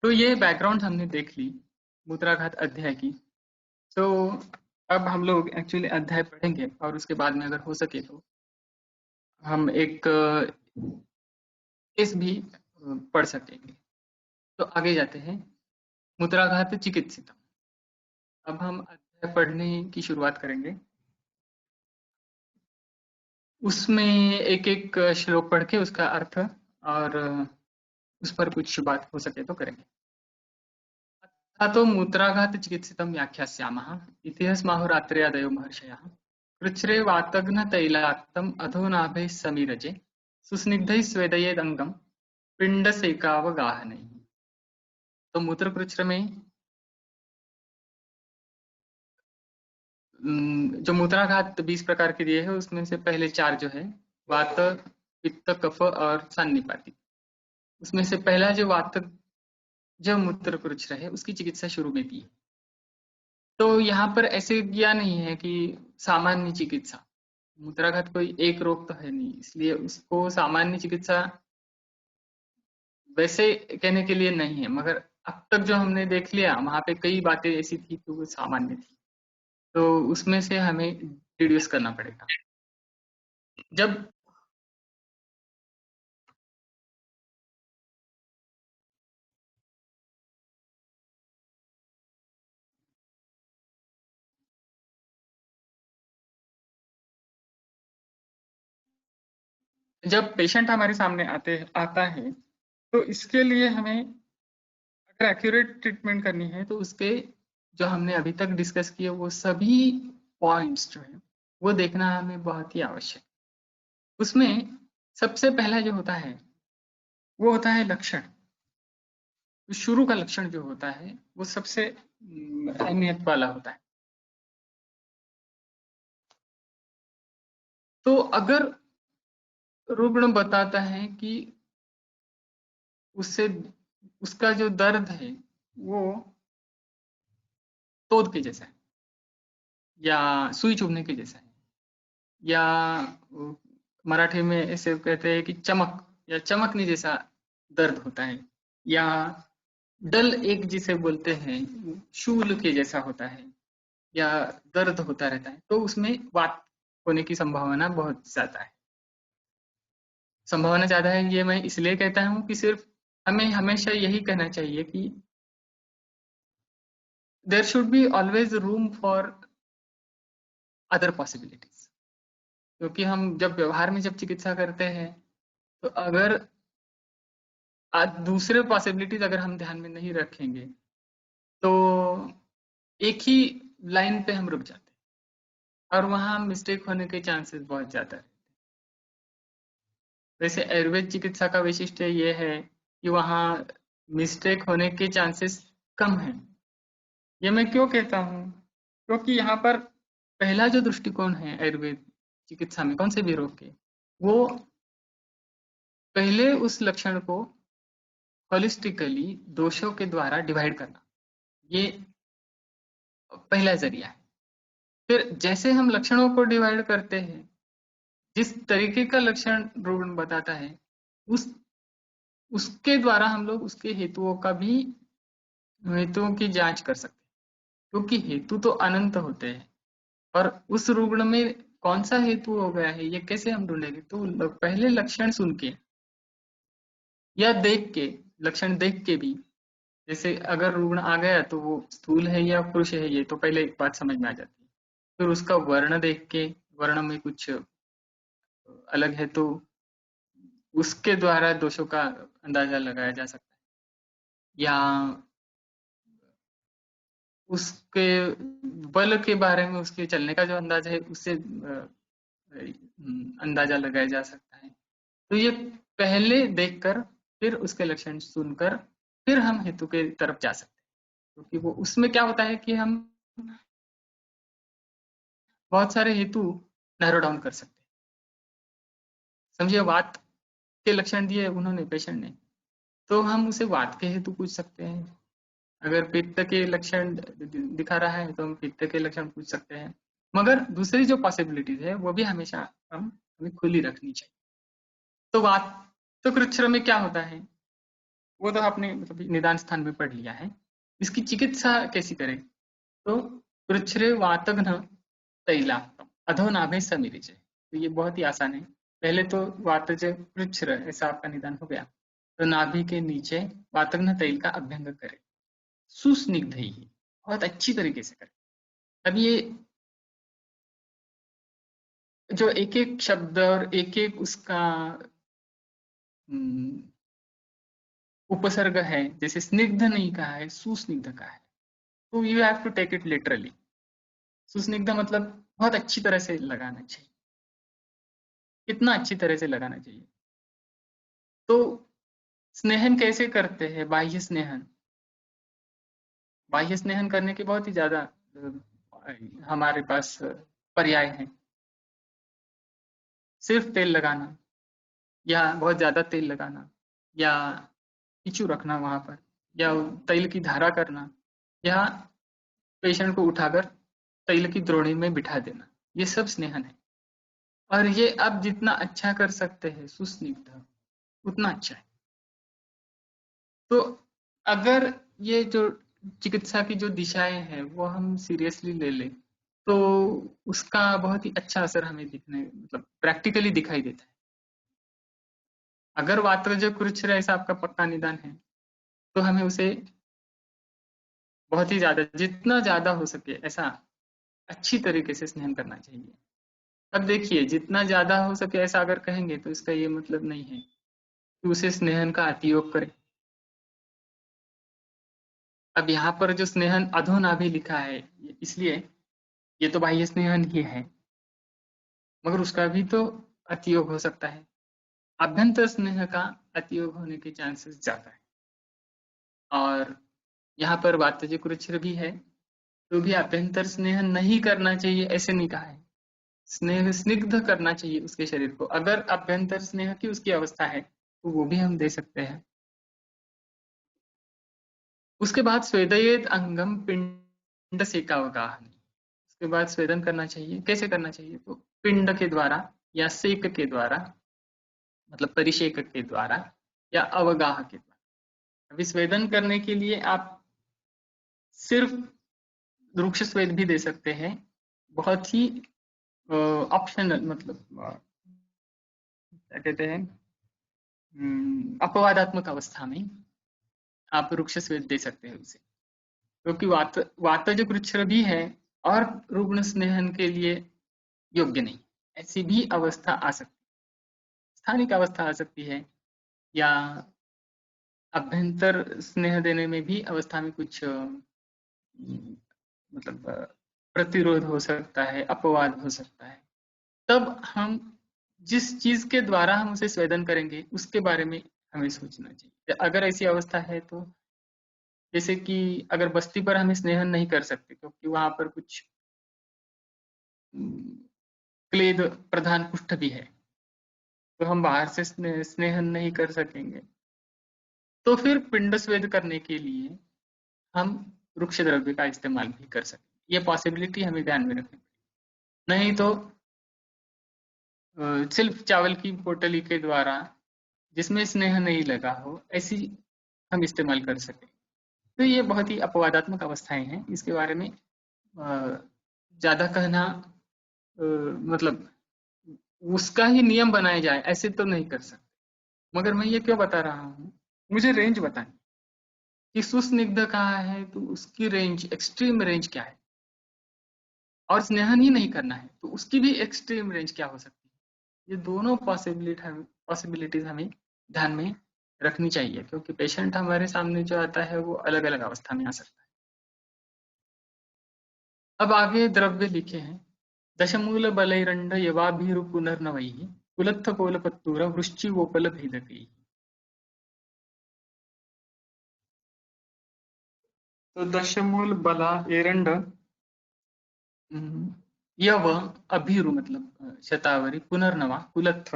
तो ये बैकग्राउंड हमने देख ली मूत्राघात अध्याय की। तो अब हम लोग एक्चुअली अध्याय पढ़ेंगे और उसके बाद में अगर हो सके तो हम एक केस भी पढ़ सकेंगे। तो आगे जाते हैं। मूत्राघात चिकित्सित। अब हम अध्याय पढ़ने की शुरुआत करेंगे। उसमें एक एक श्लोक पढ़ के उसका अर्थ और उस पर कुछ बात हो सके तो करेंगे। अतो मूत्राघात चिकित्सितं व्याख्यास्यामः इति स्माहुरात्र्यादयो महर्षयः कृच्छ्रे वातघ्न तैलाक्तम् अधोनाभे समीरजे सुस्निग्धैः स्वेदयेदङ्गं पिण्डसेकावगाहनैः। तो मूत्र कृच्छ्र में जो मूत्राघात 20 प्रकार के दिए हैं उसमें से पहले 4 जो है वात, पित्त, कफ और सन्निपाती। उसमें से पहला जो वात जो मूत्र कृच्छ्र है उसकी चिकित्सा शुरू में की। तो यहाँ पर ऐसे किया नहीं है कि सामान्य चिकित्सा, मूत्राघात कोई एक रोग तो है नहीं, इसलिए उसको सामान्य चिकित्सा वैसे कहने के लिए नहीं है, मगर अब तक जो हमने देख लिया वहां पे कई बातें ऐसी थी कि वो सामान्य थी, तो उसमें से हमें डिड्यूस करना पड़ेगा। जब जब पेशेंट हमारे सामने आता है तो इसके लिए हमें अगर एक्यूरेट ट्रीटमेंट करनी है तो उसके जो हमने अभी तक डिस्कस किए वो सभी पॉइंट्स जो है वो देखना हमें बहुत ही आवश्यक। उसमें सबसे पहला जो होता है वो होता है लक्षण। तो शुरू का लक्षण जो होता है वो सबसे अहमियत वाला होता है। तो अगर रुग्ण बताता है कि उससे उसका जो दर्द है वो तोद के जैसा है या सुई चुभने के जैसा है, या मराठी में ऐसे कहते हैं कि चमक या चमकने जैसा दर्द होता है, या डल एक जिसे बोलते हैं शूल के जैसा होता है, या दर्द होता रहता है, तो उसमें वात होने की संभावना बहुत ज्यादा है। संभावना ज्यादा है ये मैं इसलिए कहता हूँ कि सिर्फ हमें हमेशा यही कहना चाहिए कि there should be always room for other possibilities. क्योंकि हम जब व्यवहार में जब चिकित्सा करते हैं तो अगर दूसरे पॉसिबिलिटीज अगर हम ध्यान में नहीं रखेंगे तो एक ही लाइन पे हम रुक जाते हैं और वहां मिस्टेक होने के चांसेस बहुत ज्यादा है। वैसे आयुर्वेद चिकित्सा का वैशिष्ट्य ये है कि वहाँ मिस्टेक होने के चांसेस कम है। ये मैं क्यों कहता हूँ? क्योंकि यहाँ पर पहला जो दृष्टिकोण है आयुर्वेद चिकित्सा में कौन से भी रोग के, वो पहले उस लक्षण को होलिस्टिकली दोषों के द्वारा डिवाइड करना, ये पहला जरिया है। फिर जैसे हम लक्षणों को डिवाइड करते हैं, जिस तरीके का लक्षण रोग बताता है उस उसके द्वारा हम लोग उसके हेतुओं का भी हेतुओं की जांच कर सकते हैं। क्योंकि हेतु तो अनंत होते हैं और उस रुग्ण में कौन सा हेतु हो गया है ये कैसे हम ढूंढेंगे? तो पहले लक्षण सुन के या देख के, लक्षण देख के भी, जैसे अगर रुग्ण आ गया तो वो स्थूल है या पुरुष है ये तो पहले एक बात समझ में आ जाती है। फिर उसका वर्ण देख के, वर्ण में कुछ अलग है तो उसके द्वारा दोषों का अंदाजा लगाया जा सकता है, या उसके बल के बारे में, उसके चलने का जो अंदाजा है उससे अंदाजा लगाया जा सकता है। तो ये पहले देखकर फिर उसके लक्षण सुनकर फिर हम हेतु के तरफ जा सकते हैं। क्योंकि वो उसमें क्या होता है कि हम बहुत सारे हेतु नैरो डाउन कर सकते हैं। समझिए, वात के लक्षण दिए उन्होंने, पेशेंट ने, तो हम उसे वात के हेतु पूछ सकते हैं। अगर पित्त के लक्षण दिखा रहा है तो हम पित्त के लक्षण पूछ सकते हैं। मगर दूसरी जो पॉसिबिलिटीज है वो भी हमेशा हमें खुली रखनी चाहिए। तो वातकृच्छ्र में क्या होता है वो तो आपने मतलब निदान स्थान में पढ़ लिया है। इसकी चिकित्सा कैसी करें? तो कृच्छ्रे वातघ्न तैलाक्तम अधोनाभे समिरिचे, तो ये बहुत ही आसान है। पहले तो वातज कृच्छ्र ऐसा आपका निदान हो गया, तो नाभि के नीचे वातघ्न तैल का अभ्यंग करें, सुस्निग्ध ही, बहुत अच्छी तरीके से करें। अब ये जो एक एक शब्द और एक एक उसका हम्म, उपसर्ग है, जैसे स्निग्ध नहीं कहा है, सुस्निग्ध कहा है, तो you have to take it literally. सुस्निग्ध मतलब बहुत अच्छी तरह से लगाना चाहिए। कितना अच्छी तरह से लगाना चाहिए? तो स्नेहन कैसे करते हैं? बाह्य स्नेहन, बाह्य स्नेहन करने के बहुत ही ज्यादा हमारे पास पर्याय हैं। सिर्फ तेल लगाना, या बहुत ज्यादा तेल लगाना, या टिश्यू रखना वहां पर, या तेल की धारा करना, या पेशेंट को उठाकर तेल की द्रोणी में बिठा देना, ये सब स्नेहन है। और ये आप जितना अच्छा कर सकते हैं सुस्निग्ध, उतना अच्छा है। तो अगर ये जो चिकित्सा की जो दिशाएं हैं वो हम सीरियसली ले लें, तो उसका बहुत ही अच्छा असर हमें दिखने मतलब प्रैक्टिकली दिखाई देता है। अगर वात्रज कुरुच्र ऐसा आपका पक्का निदान है, तो हमें उसे बहुत ही ज्यादा, जितना ज्यादा हो सके ऐसा अच्छी तरीके से स्नेहन करना चाहिए। अब देखिए, जितना ज्यादा हो सके ऐसा अगर कहेंगे तो इसका ये मतलब नहीं है कि उसे स्नेहन का अतियोग करें। अब यहाँ पर जो स्नेहन अधोनाभि लिखा है, इसलिए ये तो बाह्य स्नेहन ही है, मगर उसका भी तो अतियोग हो सकता है। अभ्यंतर स्नेह का अतियोग होने के चांसेस ज्यादा है। और यहाँ पर वातज कुरुच्र भी है, तो भी अभ्यंतर स्नेह नहीं करना चाहिए ऐसे नहीं कहा है। स्नेह स्निग्ध करना चाहिए उसके शरीर को। अगर अभ्यंतर स्नेह की उसकी अवस्था है तो वो भी हम दे सकते हैं। उसके बाद स्वेदयेत अंगम पिंड सेकावगाहन, उसके बाद स्वेदन करना चाहिए। कैसे करना चाहिए? तो पिंड के द्वारा या सेक के द्वारा, मतलब परिषेक के द्वारा या अवगाह के द्वारा। अभी स्वेदन करने के लिए आप सिर्फ वृक्ष स्वेद भी दे सकते हैं, बहुत ही ऑप्शनल, मतलब क्या कहते हैं, अपवादात्मक अवस्था में आप वृक्ष स्वेद दे सकते हैं उसे, क्योंकि वातज कृच्छ्र भी है और रुग्ण स्नेहन के लिए योग्य नहीं। ऐसी भी अवस्था आ सकती, स्थानिक अवस्था आ सकती है, या अभ्यंतर स्नेह देने में भी अवस्था में कुछ मतलब प्रतिरोध हो सकता है, अपवाद हो सकता है। तब हम जिस चीज के द्वारा हम उसे स्वेदन करेंगे उसके बारे में हमें सोचना चाहिए। अगर ऐसी अवस्था है तो, जैसे कि अगर बस्ती पर हमें स्नेहन नहीं कर सकते क्योंकि वहां पर कुछ क्लेद प्रधान कुष्ठ भी है, तो हम बाहर से स्नेहन नहीं कर सकेंगे, तो फिर पिंड स्वेद करने के लिए हम वृक्ष द्रव्य का इस्तेमाल भी कर सकते। ये पॉसिबिलिटी हमें ध्यान में रखनी। नहीं तो सिर्फ चावल की पोटली के द्वारा जिसमें स्नेह नहीं लगा हो ऐसी हम इस्तेमाल कर सकें, तो ये बहुत ही अपवादात्मक अवस्थाएं हैं। इसके बारे में ज्यादा कहना मतलब उसका ही नियम बनाया जाए ऐसे तो नहीं कर सकते। मगर मैं ये क्यों बता रहा हूँ, मुझे रेंज बतानी कि सुस्निग्ध कहाँ है तो उसकी रेंज, एक्सट्रीम रेंज क्या है, और स्नेहन ही नहीं करना है तो उसकी भी एक्सट्रीम रेंज क्या हो सकती है। ये दोनों पॉसिबिलिटीज हमें ध्यान में रखनी चाहिए, क्योंकि पेशेंट हमारे सामने जो आता है वो अलग अलग अवस्था में आ सकता है। अब आगे द्रव्य लिखे हैं, दशमूल बलैरंड यवाभिरु पुनर्नवैः कुलत्थ कोलपत्तूर वृश्चिगोपल भेदकैः। तो दशमूल बला एरंड, यव, अभिरु मतलब शतावरी, पुनर्नवा, कुलत्थ,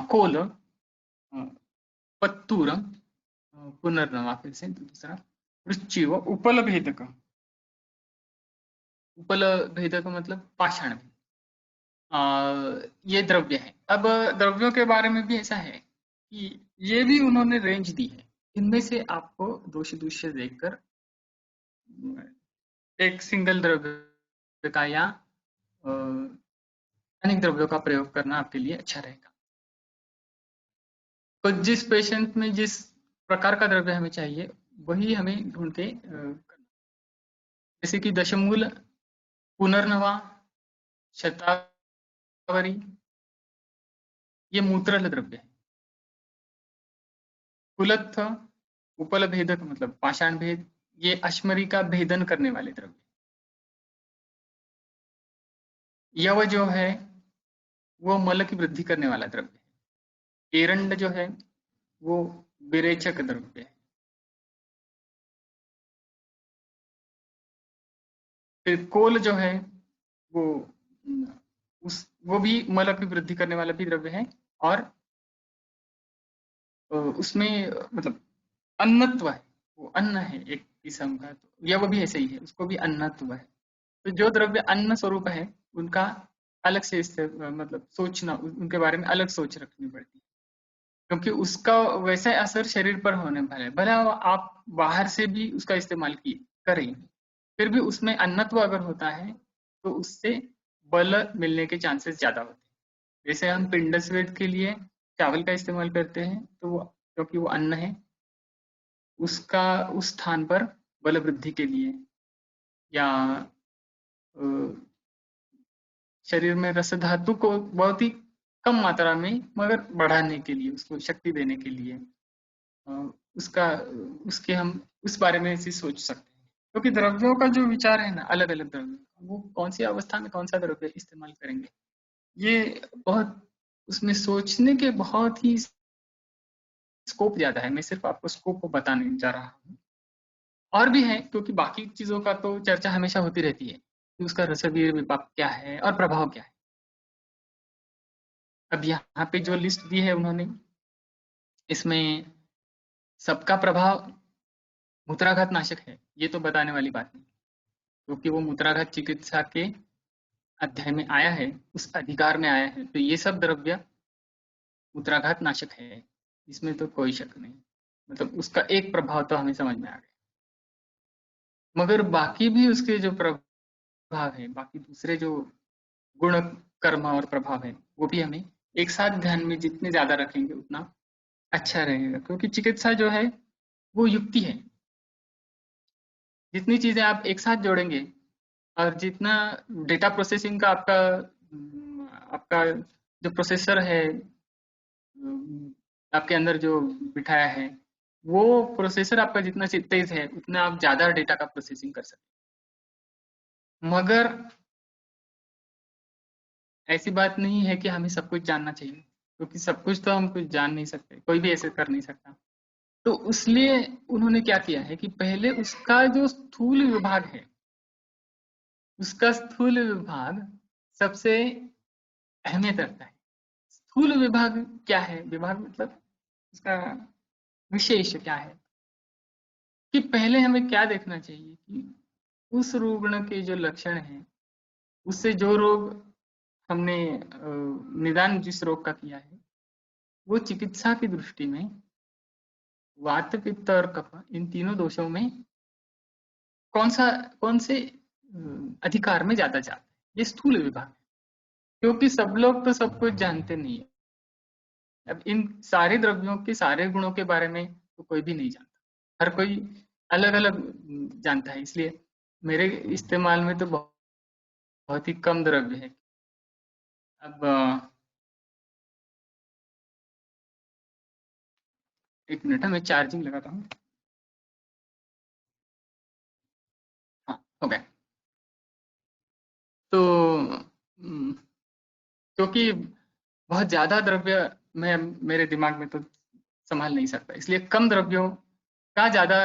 कोल, पत्तूर, पुनर्नवा फिर से दूसरा, रुचिव, उपल भेदक। उपल भेदक मतलब पाषाण। ये द्रव्य है। अब द्रव्यों के बारे में भी ऐसा है कि ये भी उन्होंने रेंज दी है। इनमें से आपको दोष दूष्य देखकर एक सिंगल द्रव्य का या अनेक द्रव्यों का प्रयोग करना आपके लिए अच्छा रहेगा। तो जिस पेशेंट में जिस प्रकार का द्रव्य हमें चाहिए वही हमें ढूंढ के करना। जैसे कि दशमूल, पुनर्नवा, शतावरी, ये मूत्रल द्रव्य है। कुलत्थ, उपल भेदक मतलब पाषाण भेद, ये अश्मरी का भेदन करने वाले द्रव्य। यव जो है वो मल की वृद्धि करने वाला द्रव्य है। एरंड जो है वो विरेचक द्रव्य है। फिर कोल जो है वो वो भी मल की वृद्धि करने वाला भी द्रव्य है और उसमें मतलब अन्नत्व है, वो अन्न है एक किस्म का। तो यह वो भी ऐसे ही है, उसको भी अन्नत्व है। तो जो द्रव्य अन्न स्वरूप है उनका अलग से इससे मतलब सोचना, उनके बारे में अलग सोच रखनी पड़ती है, क्योंकि उसका वैसा असर शरीर पर होने वाला है। भले आप बाहर से भी उसका इस्तेमाल किए करें, फिर भी उसमें अन्नत्व अगर होता है तो उससे बल मिलने के चांसेस ज्यादा होते हैं। जैसे हम पिंड स्वेद के लिए चावल का इस्तेमाल करते हैं, तो वो क्योंकि वो अन्न है, उसका उस स्थान पर बल वृद्धि के लिए या अ, शरीर में रस धातु को बहुत ही कम मात्रा में मगर बढ़ाने के लिए, उसको शक्ति देने के लिए अ, उसका उसके हम उस बारे में ऐसे सोच सकते हैं। क्योंकि द्रव्यों का जो विचार है ना, अलग अलग द्रव्य वो कौन सी अवस्था में कौन सा द्रव्य इस्तेमाल करेंगे, ये बहुत उसमें सोचने के बहुत ही स्कोप ज्यादा है। मैं सिर्फ आपको स्कोप को बताने जा रहा हूँ। और भी है, क्योंकि बाकी चीजों का तो चर्चा हमेशा होती रहती है कि उसका रसवीर विपाक क्या है और प्रभाव क्या है। अब यहाँ पे जो लिस्ट दी है उन्होंने, इसमें सबका प्रभाव मूत्राघात नाशक है, ये तो बताने वाली बात नहीं, क्योंकि वो मूत्राघात चिकित्सा के अध्याय में आया है, उस अधिकार में आया है। तो ये सब द्रव्य मूत्राघात नाशक है, इसमें तो कोई शक नहीं। मतलब उसका एक प्रभाव तो हमें समझ में आ गया, मगर बाकी भी उसके जो प्रभाव है, बाकी दूसरे जो गुण, कर्म और प्रभाव है, वो भी हमें एक साथ ध्यान में जितने ज्यादा रखेंगे उतना अच्छा रहेगा। क्योंकि चिकित्सा जो है वो युक्ति है। जितनी चीजें आप एक साथ जोड़ेंगे और जितना डेटा प्रोसेसिंग का आपका जो प्रोसेसर है आपके अंदर जो बिठाया है, वो प्रोसेसर आपका जितना तेज है उतना आप ज्यादा डेटा का प्रोसेसिंग कर सकते हैं। मगर ऐसी बात नहीं है कि हमें सब कुछ जानना चाहिए, क्योंकि सब कुछ तो हम कुछ जान नहीं सकते, कोई भी ऐसे कर नहीं सकता। तो इसलिए उन्होंने क्या किया है कि पहले उसका जो स्थूल विभाग है, उसका स्थूल विभाग सबसे अहमियत रखता है। स्थूल विभाग क्या है, विभाग मतलब उसका विशेष क्या है, कि पहले हमें क्या देखना चाहिए कि उस रुग्ण के जो लक्षण हैं, उससे जो रोग हमने निदान जिस रोग का किया है, वो चिकित्सा की दृष्टि में वात, पित्त और कफ, इन तीनों दोषों में कौन सा कौन से अधिकार में ज्यादा जाता है, ये स्थूल विभाग है। क्योंकि सब लोग तो सब कुछ जानते नहीं है। अब इन सारे द्रव्यों के सारे गुणों के बारे में तो कोई भी नहीं जानता, हर कोई अलग अलग जानता है। इसलिए मेरे इस्तेमाल में तो बहुत ही कम द्रव्य है। अब एक मिनट है, मैं चार्जिंग लगाता हूँ। हाँ, हो गया। तो क्योंकि बहुत ज्यादा द्रव्य मैं मेरे दिमाग में तो संभाल नहीं सकता, इसलिए कम द्रव्यों का ज्यादा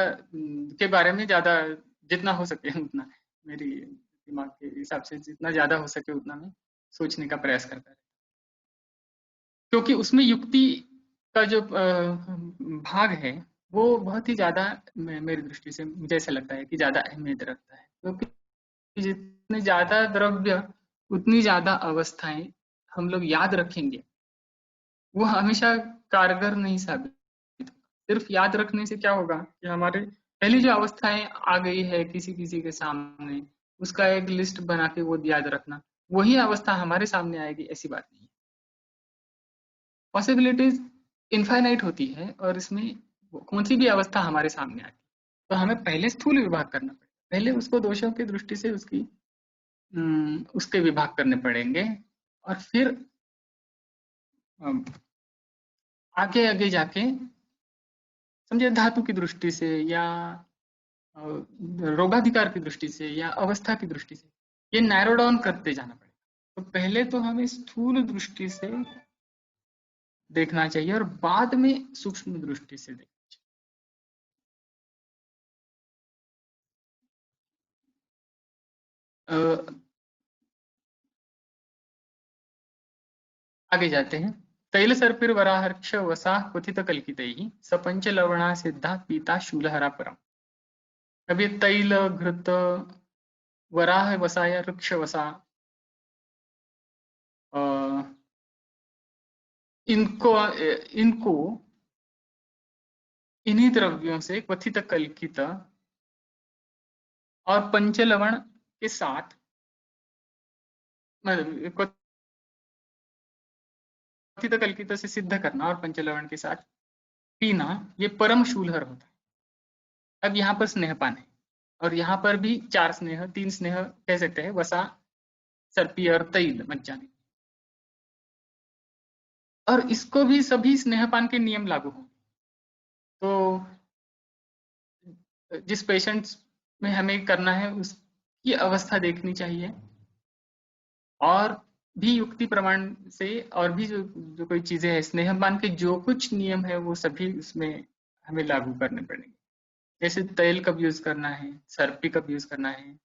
के बारे में ज्यादा जितना हो सके उतना, मेरी दिमाग के हिसाब से जितना ज्यादा हो सके उतना मैं सोचने का प्रयास करता है, क्योंकि उसमें युक्ति का जो भाग है वो बहुत ही ज्यादा मेरी दृष्टि से मुझे ऐसा लगता है कि ज्यादा अहमियत रखता है, क्योंकि जितने ज्यादा द्रव्य उतनी ज्यादा अवस्थाएं हम लोग याद रखेंगे, वो हमेशा कारगर नहीं साबित होगा। सिर्फ याद रखने से क्या होगा कि हमारे पहली जो अवस्थाएं आ गई है किसी किसी के सामने, उसका एक लिस्ट बना के वो याद रखना, वही अवस्था हमारे सामने आएगी, ऐसी बात नहीं है। पॉसिबिलिटीज इनफाइनाइट होती है और इसमें कौन सी भी अवस्था हमारे सामने आती है, तो हमें पहले स्थूल विभाग करना पड़ेगा, पहले उसको दोषों की दृष्टि से उसके विभाग करने पड़ेंगे, और फिर आगे आगे जाके समझे धातु की दृष्टि से या रोगाधिकार की दृष्टि से या अवस्था की दृष्टि से ये नैरो डाउन करते जाना पड़ेगा। तो पहले तो हमें स्थूल दृष्टि से देखना चाहिए और बाद में सूक्ष्म दृष्टि से देखना चाहिए। आगे जाते हैं। तैल सर्पिर वराहर्क्ष वसा क्वथित कल्कितैः सपंच लवणा सिद्धा पीता शूलहरा परम। अब ये तैल घृत वराह वसा या वृक्ष वसा, इनको इनको इन्हीं द्रव्यों से क्वथित कल्कित और पंचलवण के साथ, क्वथित कल्कित से सिद्ध करना और पंचलवण के साथ पीना, ये परम शूलहर होता है। अब यहाँ पर स्नेहपान है और यहाँ पर भी चार स्नेह, तीन स्नेह कह सकते हैं, वसा सर्पी और तैल मज्जाने, और इसको भी सभी स्नेहपान के नियम लागू हों। तो जिस पेशेंट में हमें करना है उसकी अवस्था देखनी चाहिए, और भी युक्ति प्रमाण से, और भी जो जो कोई चीजें हैं स्नेहपान के, जो कुछ नियम है वो सभी उसमें हमें लागू करने पड़ेंगे। जैसे तैल कब यूज करना है, सर्पी कब यूज करना है,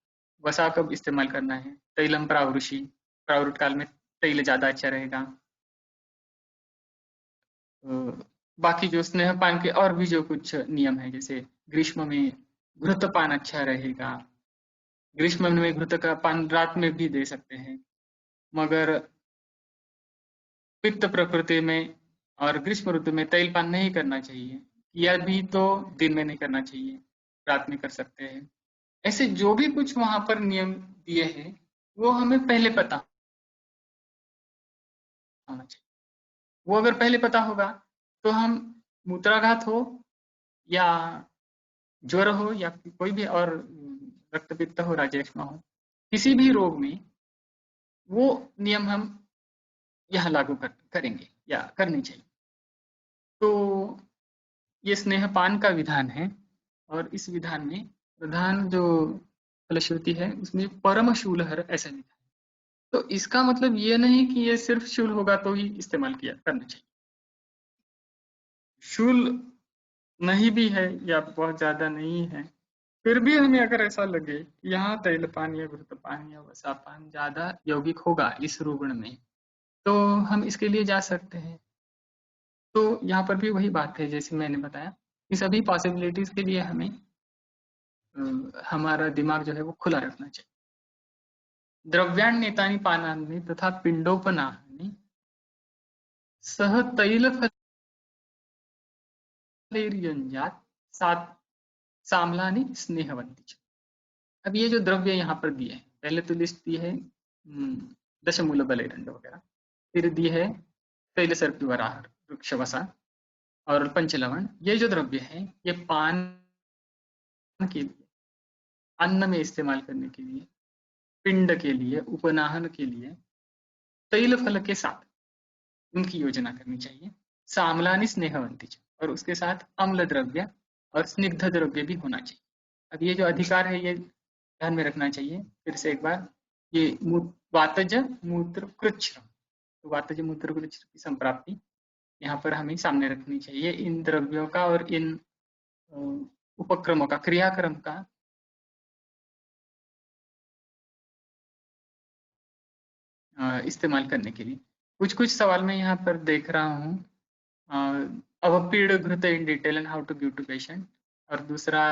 वसा कब इस्तेमाल करना है, तैलम प्रावरुषि, प्रावरुट काल में तैल ज्यादा अच्छा रहेगा। बाकी जो स्नेहपान के और भी जो कुछ नियम है, जैसे ग्रीष्म में घृतपान अच्छा रहेगा, ग्रीष्म में घृत का पान रात में भी दे सकते हैं, मगर पित्त प्रकृति में और ग्रीष्म ऋतु में तैल पान नहीं करना चाहिए, या भी तो दिन में नहीं करना चाहिए, रात में कर सकते हैं। ऐसे जो भी कुछ वहां पर नियम दिए हैं वो हमें पहले पता होना चाहिए। वो अगर पहले पता होगा तो हम मूत्राघात हो या ज्वर हो या कोई भी और रक्तपित्त हो, राजयक्ष्मा हो, किसी भी रोग में वो नियम हम यहाँ लागू करेंगे या करनी चाहिए। तो ये स्नेहपान का विधान है, और इस विधान में प्रधान जो फलश्रुति है उसमें परम शूलहर ऐसा लिखा है। तो इसका मतलब ये नहीं कि ये सिर्फ शूल होगा तो ही इस्तेमाल किया करना चाहिए। शूल नहीं भी है या बहुत ज्यादा नहीं है, फिर भी हमें अगर ऐसा लगे कि यहाँ तैलपान या घृतपान या वसापान ज्यादा यौगिक होगा इस रुग्ण में, तो हम इसके लिए जा सकते हैं। तो यहाँ पर भी वही बात है जैसे मैंने बताया कि सभी पॉसिबिलिटीज के लिए हमें हमारा दिमाग जो है वो खुला रखना चाहिए। द्रव्यान्यतानि पानानि तथा पिंडोपनानि सह तैल फलेर्यंजात सात सामलानि स्नेहवंती च। अब ये जो द्रव्य यहाँ पर दिए हैं, पहले तो लिस्ट दी है दशमूल बलेदंड वगैरह, फिर दी है तैल सर्पी वराह वृक्षवसा और पंचलवण। ये जो द्रव्य है ये पान के लिए, अन्न में इस्तेमाल करने के लिए, पिंड के लिए, उपनाहन के लिए, तैल फल के साथ उनकी योजना करनी चाहिए। सामलानी स्नेहवंती, और उसके साथ अम्ल द्रव्य और स्निग्ध द्रव्य भी होना चाहिए। अब ये जो अधिकार है ये ध्यान में रखना चाहिए। फिर से एक बार, ये वातज मूत्र कृच्छ, तो वातज मूत्र कृच्छ की संप्राप्ति यहाँ पर हमें सामने रखनी चाहिए इन द्रव्यों का और इन उपक्रमों का, क्रियाक्रम का इस्तेमाल करने के लिए। कुछ-कुछ सवाल मैं यहाँ पर देख रहा हूँ। अवपीड़ घृत in detail and how to give to patient, और दूसरा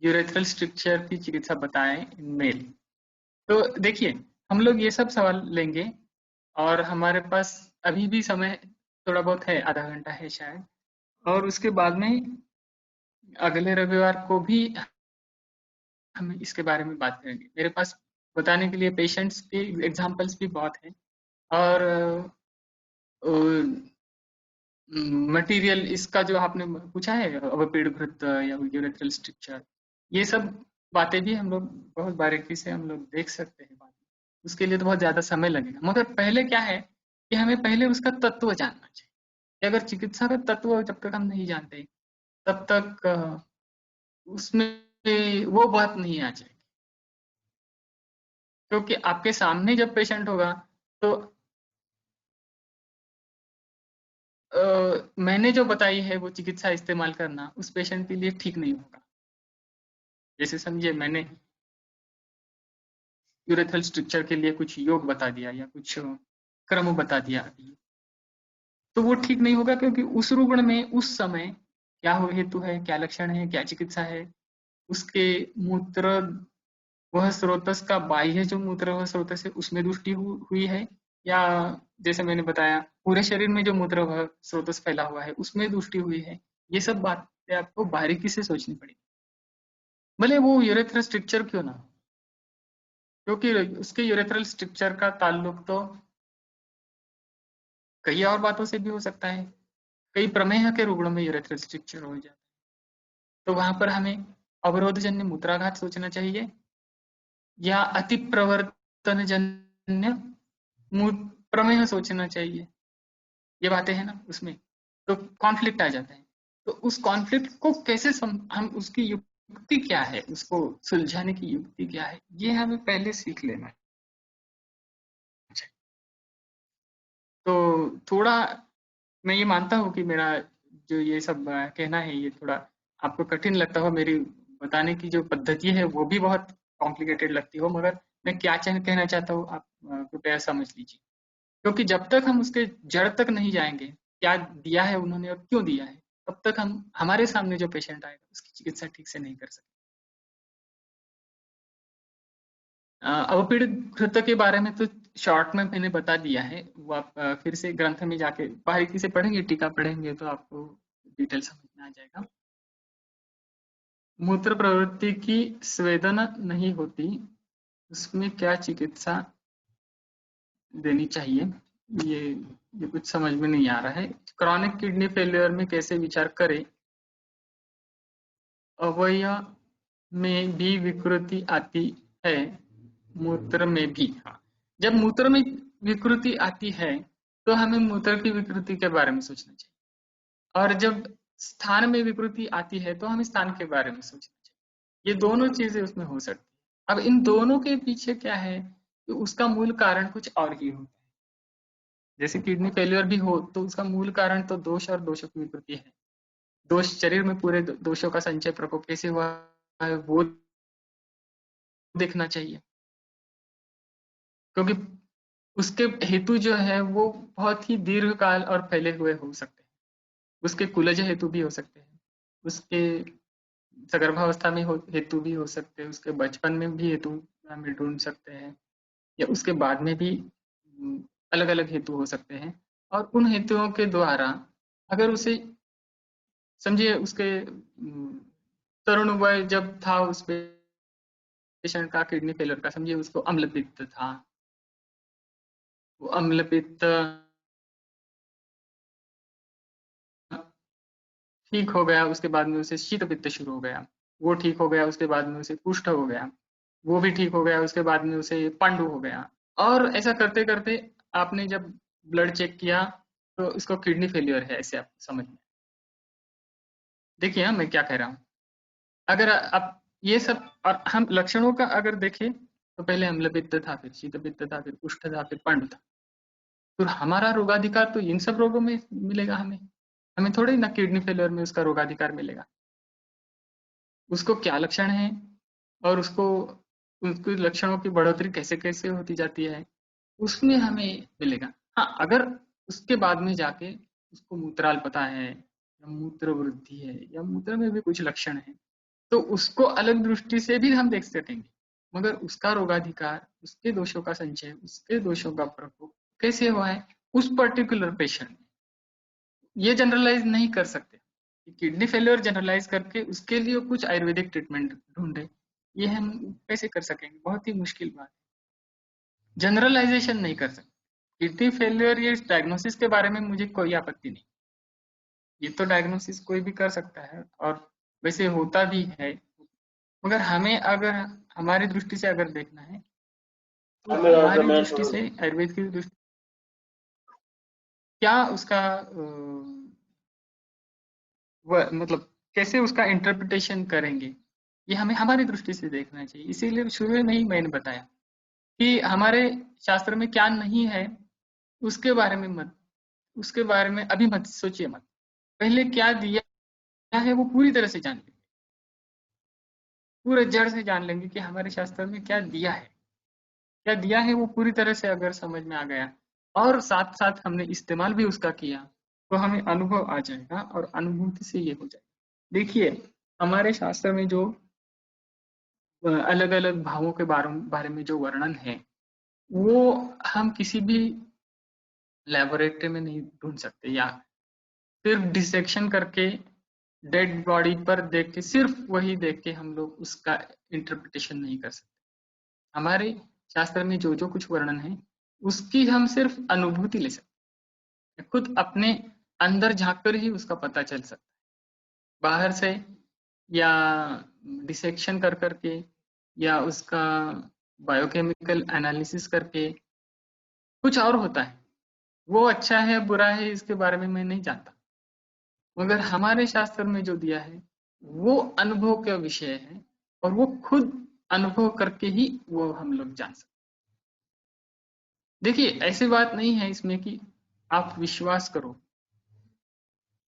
यूरेथ्रल स्ट्रक्चर की चिकित्सा बताएं इन मेल। तो देखिए, हम लोग ये सब सवाल लेंगे, और हमारे पास अभी भी समय थोड़ा बहुत है, आधा घंटा है शायद, और उसके बाद में अगले रविवार को भी हम इसके बारे में बात करेंगे। मेरे पास बताने के लिए पेशेंट्स के एग्जांपल्स भी बहुत हैं, और मटेरियल इसका जो आपने पूछा है, अवपीड़ घृत या यूरेथ्रल स्ट्रक्चर, ये सब बातें भी हम लोग बहुत बारीकी से हम लोग देख सकते हैं बाद में। उसके लिए तो बहुत ज्यादा समय लगेगा, मगर पहले क्या है कि हमें पहले उसका तत्व जानना चाहिए। कि अगर चिकित्सा का तत्व जब तक हम नहीं जानते, तब तक उसमें वो बात नहीं आ जाएगी। क्योंकि आपके सामने जब पेशेंट होगा, तो मैंने जो बताई है वो चिकित्सा इस्तेमाल करना उस पेशेंट के लिए ठीक नहीं होगा। जैसे समझिए, मैंने यूरेथ्रल स्ट्रक्चर के लिए कुछ योग बता दिया या कुछ क्रम बता दिया अभी, तो वो ठीक नहीं होगा, क्योंकि उस रुग्ण में उस समय क्या हो हेतु है, क्या लक्षण है, क्या चिकित्सा है, उसके मूत्र वह स्रोतस का बाह्य जो मूत्र वह स्रोतस है उसमें दृष्टि हुई है, या जैसे मैंने बताया पूरे शरीर में जो मूत्र वह स्रोतस फैला हुआ है उसमें दृष्टि हुई है। ये सब बातें आपको बारीकी से सोचनी पड़ेगी, भले वो यूरेथ्रल स्ट्रक्चर क्यों ना हो, क्योंकि उसके यूरेथ्रल स्ट्रक्चर का ताल्लुक तो कई और बातों से भी हो सकता है। कई प्रमेह के रुग्णों में यूरेथ्रल स्ट्रक्चर हो जाता है, तो वहां पर हमें अवरोधजन्य मूत्राघात सोचना चाहिए, या अति प्रवर्तन जन्य प्रमेह सोचना चाहिए। ये बातें हैं ना उसमें, तो कॉन्फ्लिक्ट आ जाता है। तो उस कॉन्फ्लिक्ट को कैसे हम उसकी युक्ति क्या है, उसको सुलझाने की युक्ति क्या है, ये हमें पहले सीख लेना है। तो थोड़ा मैं ये मानता हूँ कि मेरा जो ये सब कहना है, ये थोड़ा आपको कठिन लगता हो, मेरी बताने की जो पद्धति है वो भी बहुत कॉम्प्लिकेटेड लगती हो, मगर मैं क्या कहना चाहता हूँ आप कृपया समझ लीजिए। क्योंकि जब तक हम उसके जड़ तक नहीं जाएंगे, क्या दिया है उन्होंने और क्यों दिया है, तब तक हम हमारे सामने जो पेशेंट आएगा उसकी चिकित्सा ठीक से नहीं कर सकते। अवपीड़ित घृत के बारे में तो शॉर्ट में मैंने बता दिया है, वो आप फिर से ग्रंथ में जाके बारीकी से पढ़ेंगे, टीका पढ़ेंगे तो आपको डिटेल समझ में आ जाएगा। मूत्र प्रवृत्ति की संवेदना नहीं होती, उसमें क्या चिकित्सा देनी चाहिए, ये ये कुछ समझ में नहीं आ रहा है। क्रॉनिक किडनी फेलियर में कैसे विचार करें, अवयव में भी विकृति आती है, मूत्र में भी। हाँ, जब मूत्र में विकृति आती है तो हमें मूत्र की विकृति के बारे में सोचना चाहिए, और जब स्थान में विकृति आती है तो हमें स्थान के बारे में सोचना चाहिए। ये दोनों चीजें उसमें हो सकती है। अब इन दोनों के पीछे क्या है कि उसका मूल कारण कुछ और ही होता है। जैसे किडनी फेलियर भी हो तो उसका मूल कारण तो दोष और दोषों की विकृति है। दोष शरीर में पूरे दोषों का संचय प्रकोप कैसे हुआ है वो देखना चाहिए, क्योंकि उसके हेतु जो है वो बहुत ही दीर्घकाल और फैले हुए हो सकते हैं। उसके कुलज हेतु भी हो सकते हैं, उसके सगर्भावस्था में हेतु भी हो सकते हैं, उसके बचपन में भी हेतु हमें ढूंढ सकते हैं, या उसके बाद में भी अलग अलग हेतु हो सकते हैं। और उन हेतुओं के द्वारा अगर उसे समझिए, उसके तरुण वय जब था उस पेशेंट का किडनी फेलियर का, समझिए उसको अम्ल पित्त था, वो अम्ल पित्त ठीक हो गया, उसके बाद में उसे शीत पित्त शुरू हो गया, वो ठीक हो गया, उसके बाद में उसे कुष्ठ हो गया, वो भी ठीक हो गया, उसके बाद में उसे पांडु हो गया, और ऐसा करते करते आपने जब ब्लड चेक किया तो इसको किडनी फेलियर है, ऐसे आप समझ में। देखिए मैं क्या कह रहा हूँ, अगर आप ये सब और हम लक्षणों का अगर देखें तो पहले अम्ल पित्त था, फिर शीत पित्त था, फिर कुष्ठ था, फिर पांडु था, तो हमारा रोगाधिकार तो इन सब रोगों में मिलेगा। हमें हमें थोड़ी ना किडनी फेलियर में उसका रोगाधिकार मिलेगा। उसको क्या लक्षण है और उसको उसके लक्षणों की बढ़ोतरी कैसे कैसे होती जाती है, उसमें हमें मिलेगा। हाँ, अगर उसके बाद में जाके उसको मूत्राल पता है या मूत्र वृद्धि है या मूत्र में भी कुछ लक्षण है, तो उसको अलग दृष्टि से भी हम देख सकेंगे। मगर उसका रोगाधिकार, उसके दोषों का संचय, उसके दोषों का प्रकोप कैसे हुआ है उस पर्टिकुलर पेशेंट में, ये जनरलाइज नहीं कर सकते। किडनी फेलियर जनरलाइज करके उसके लिए कुछ आयुर्वेदिक ट्रीटमेंट ढूंढे, ये हम कैसे कर सकेंगे? बहुत ही मुश्किल बात है। जनरलाइजेशन नहीं कर सकते। किडनी फेलियर ये डायग्नोसिस के बारे में मुझे कोई आपत्ति नहीं। ये तो डायग्नोसिस कोई भी कर सकता है और वैसे होता भी है। मगर हमें अगर हमारी दृष्टि से अगर देखना है तो हमारी दृष्टि से आयुर्वेद की दृष्टि क्या उसका मतलब कैसे उसका इंटरप्रिटेशन करेंगे, ये हमें हमारी दृष्टि से देखना चाहिए। इसीलिए शुरू में ही मैंने बताया कि हमारे शास्त्र में क्या नहीं है उसके बारे में मत उसके बारे में अभी मत सोचिए मत। पहले क्या दिया है वो पूरी तरह से जान लेंगे, पूरे जड़ से जान लेंगे कि हमारे शास्त्र में क्या दिया है। क्या दिया है वो पूरी तरह से अगर समझ में आ गया और साथ साथ हमने इस्तेमाल भी उसका किया, तो हमें अनुभव आ जाएगा और अनुभूति से ये हो जाएगा। देखिए, हमारे शास्त्र में जो अलग अलग भावों के बारे में जो वर्णन है, वो हम किसी भी लेबोरेटरी में नहीं ढूंढ सकते, या सिर्फ डिसेक्शन करके डेड बॉडी पर देख के, सिर्फ वही देख के हम लोग उसका इंटरप्रिटेशन नहीं कर सकते। हमारे शास्त्र में जो जो कुछ वर्णन है उसकी हम सिर्फ अनुभूति ले सकते हैं, खुद अपने अंदर झांक कर ही उसका पता चल सकता है। बाहर से या डिसेक्शन कर करके या उसका बायोकेमिकल एनालिसिस करके कुछ और होता है। वो अच्छा है बुरा है इसके बारे में मैं नहीं जानता, मगर हमारे शास्त्र में जो दिया है वो अनुभव का विषय है और वो खुद अनुभव करके ही वो हम लोग जान सकते। देखिए, ऐसी बात नहीं है इसमें कि आप विश्वास करो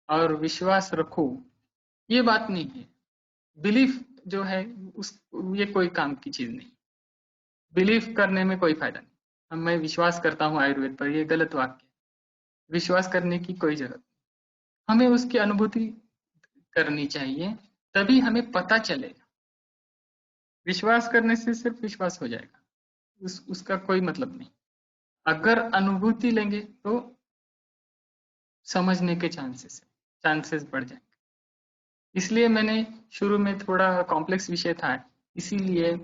और विश्वास रखो, ये बात नहीं है। बिलीफ जो है उस ये कोई काम की चीज नहीं। बिलीफ करने में कोई फायदा नहीं। अब मैं विश्वास करता हूँ आयुर्वेद पर, ये गलत वाक्य है। विश्वास करने की कोई जरूरत नहीं। हमें उसकी अनुभूति करनी चाहिए, तभी हमें पता चलेगा। विश्वास करने से सिर्फ विश्वास हो जाएगा, उसका कोई मतलब नहीं। अगर अनुभूति लेंगे तो समझने के चांसेस बढ़ जाएंगे। इसलिए मैंने शुरू में थोड़ा कॉम्प्लेक्स विषय था, इसीलिए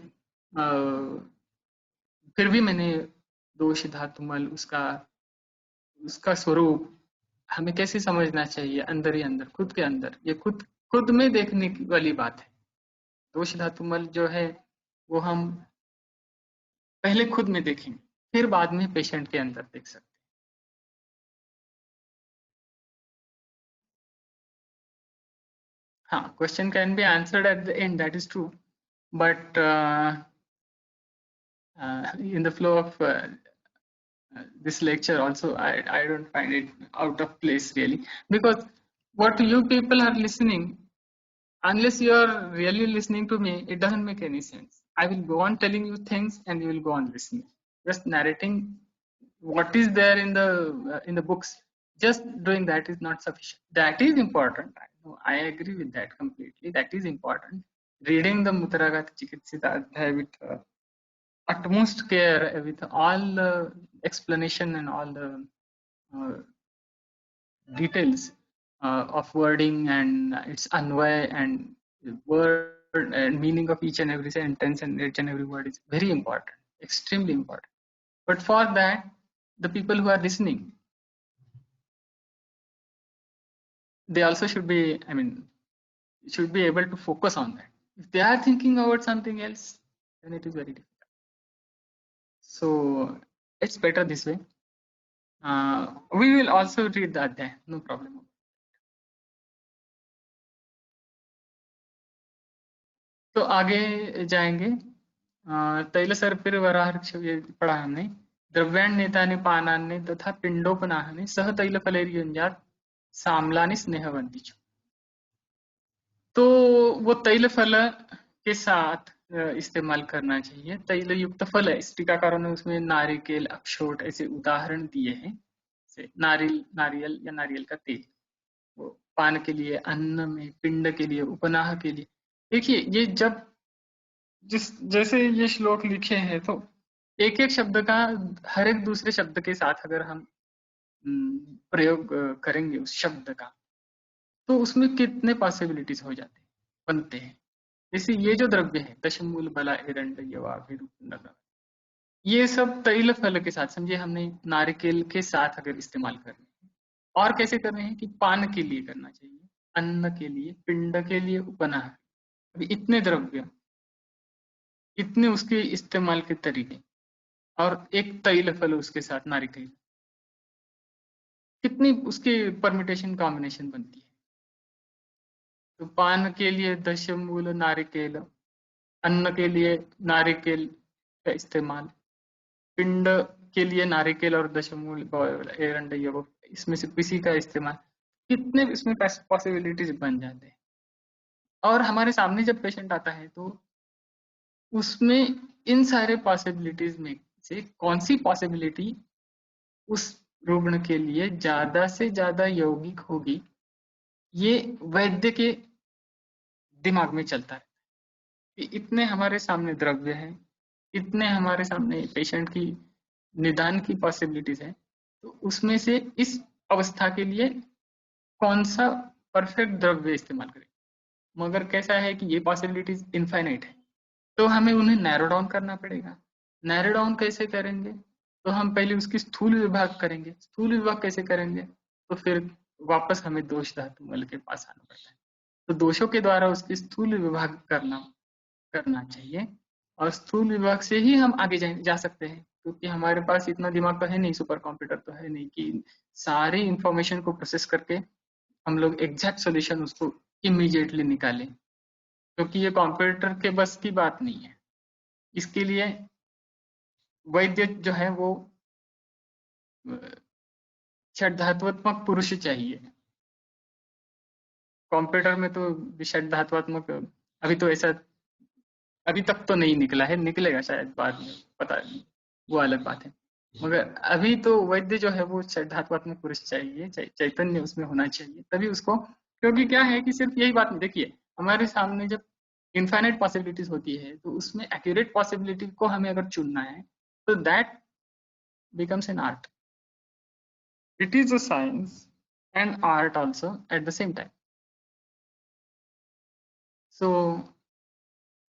फिर भी मैंने दोष धातुमल उसका उसका स्वरूप हमें कैसे समझना चाहिए अंदर ही अंदर, खुद के अंदर, ये खुद खुद में देखने की वाली बात है। दोष धातुमल जो है वो हम पहले खुद में देखेंगे, फिर बाद में पेशेंट के अंदर देख सकते हैं। हाँ, question can be answered at the end, that is true, but in the flow of this lecture also, I don't find it out of place really, because what you people are listening, unless you are really listening to me, it doesn't make any sense. I will go on telling you things and you will go on listening. Just narrating what is there in the books, just doing that is not sufficient. That is important. I agree with that completely. That is important. Reading the Muttaragata Chikitsita with utmost care, with all the explanation and all the uh, details of wording and its anvay and word and meaning of each and every sentence and each and every word is very important, extremely important. But for that, the people who are listening, they also should be, I mean, should be able to focus on that. If they are thinking about something else, then it is very difficult. So it's better this way. We will also read that there, no problem. तो आगे जाएंगे। तैलसर्पिर वराहर्क्ष ये पढ़ा हमने। द्रव्यान्नेतानि पानान्ने तथा पिंडोपनाहने सह तैलफलैर्युञ्जात् साम्लानि स्नेहवन्ति च। तो वो तैल फल के साथ इस्तेमाल करना चाहिए। तैल युक्त फल है, इस टीकाकारों ने उसमें नारिकेल, अखरोट ऐसे उदाहरण दिए हैं। जैसे नारियल या नारियल का तेल, वो पान के लिए, अन्न में, पिंड के लिए, उपनाह के लिए। देखिए ये जब जिस जैसे ये श्लोक लिखे हैं, तो एक एक शब्द का हर एक दूसरे शब्द के साथ अगर हम प्रयोग करेंगे उस शब्द का, तो उसमें कितने पॉसिबिलिटीज हो जाते हैं, बनते हैं। जैसे ये जो द्रव्य है, दशमूल, बला, एरंड, यवा, भिरुक, ये सब तैल फल के साथ, समझिए हमने नारिकेल के साथ अगर इस्तेमाल करने हैं, और कैसे करने हैं कि पान के लिए करना चाहिए, अन्न के लिए, पिंड के लिए, उपनाह। अभी इतने द्रव्य, इतने उसके इस्तेमाल के तरीके, और एक तैल फल उसके साथ नारिकेल, कितनी उसकी परमिटेशन कॉम्बिनेशन बनती है। तो पान के लिए दशमूल नारिकेल, अन्न के लिए नारिकेल का इस्तेमाल, पिंड के लिए नारिकेल और दशमूल, एरंड, वो इसमें से किसी का इस्तेमाल, कितने इसमें पॉसिबिलिटीज बन जाते हैं। और हमारे सामने जब पेशेंट आता है, तो उसमें इन सारे पॉसिबिलिटीज में से कौन सी पॉसिबिलिटी उस रुग्ण के लिए ज्यादा से ज्यादा यौगिक होगी, ये वैद्य के दिमाग में चलता है कि इतने हमारे सामने द्रव्य हैं, इतने हमारे सामने पेशेंट की निदान की पॉसिबिलिटीज हैं, तो उसमें से इस अवस्था के लिए कौन सा परफेक्ट द्रव्य इस्तेमाल करें। मगर कैसा है कि ये पॉसिबिलिटीज इनफाइनाइट है, तो हमें उन्हें नैरो डाउन करना पड़ेगा। नैरो डाउन कैसे करेंगे, तो हम पहले उसकी स्थूल विभाग करेंगे। स्थूल विभाग कैसे करेंगे, तो फिर वापस हमें दोष धातु मल के पास आना पड़ता है। तो दोषों के द्वारा उसकी स्थूल विभाग करना चाहिए, और स्थूल विभाग से ही हम आगे जा सकते हैं, क्योंकि हमारे पास इतना दिमाग तो है नहीं, सुपर कंप्यूटर तो है नहीं कि सारी इंफॉर्मेशन को प्रोसेस करके हम लोग एग्जैक्ट सॉल्यूशन उसको इमीडिएटली निकालें, क्योंकि ये कंप्यूटर के बस की बात नहीं है। इसके लिए वैद्य जो है वो षड्धात्मक पुरुष चाहिए। कंप्यूटर में तो षड्धात्मक अभी तो ऐसा, अभी तक तो नहीं निकला है, निकलेगा शायद बाद में, पता नहीं, वो अलग बात है। मगर अभी तो वैद्य जो है वो षड्धात्मक पुरुष चाहिए, चैतन्य उसमें होना चाहिए, तभी उसको। क्योंकि क्या है कि सिर्फ यही बात नहीं, देखिए हमारे सामने जब इनफाइनाइट पॉसिबिलिटीज होती है, तो उसमें एक्यूरेट पॉसिबिलिटी को हमें अगर चुनना है, तो that becomes an art. It is a science and art also at the same time. So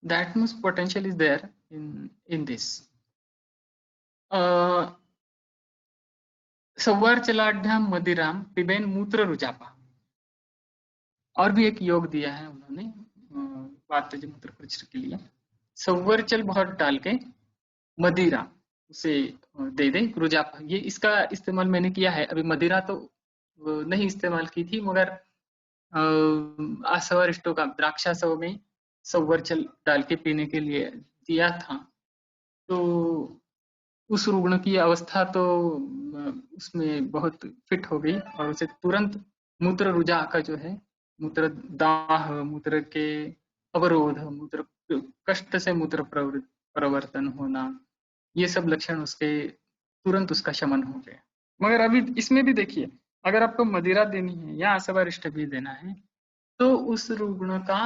that much potential is there in this. सव्वार चलाढ्याम Madiram पिबेन मूत्र रुजापा। और भी एक योग दिया है उन्होंने वातज मूत्र प्रचर के लिए। सव्वर चल बहुत डाल के मदिरा उसे दे दे रुजापा, ये इसका इस्तेमाल मैंने किया है। अभी मदिरा तो नहीं इस्तेमाल की थी, मगर आसवरिष्टों का द्राक्षासव में सव्वर चल डाल के पीने के लिए दिया था। तो उस रुग्ण की अवस्था तो उसमें बहुत फिट हो गई, और उसे तुरंत मूत्र रुजा का जो है, मूत्र दाह, मूत्र के अवरोध, मूत्र कष्ट से मूत्र प्रवर्तन होना, ये सब लक्षण उसके तुरंत उसका शमन हो गया। मगर अभी इसमें भी देखिए, अगर आपको मदिरा देनी है या आसवारिष्ट भी देना है, तो उस रुग्ण का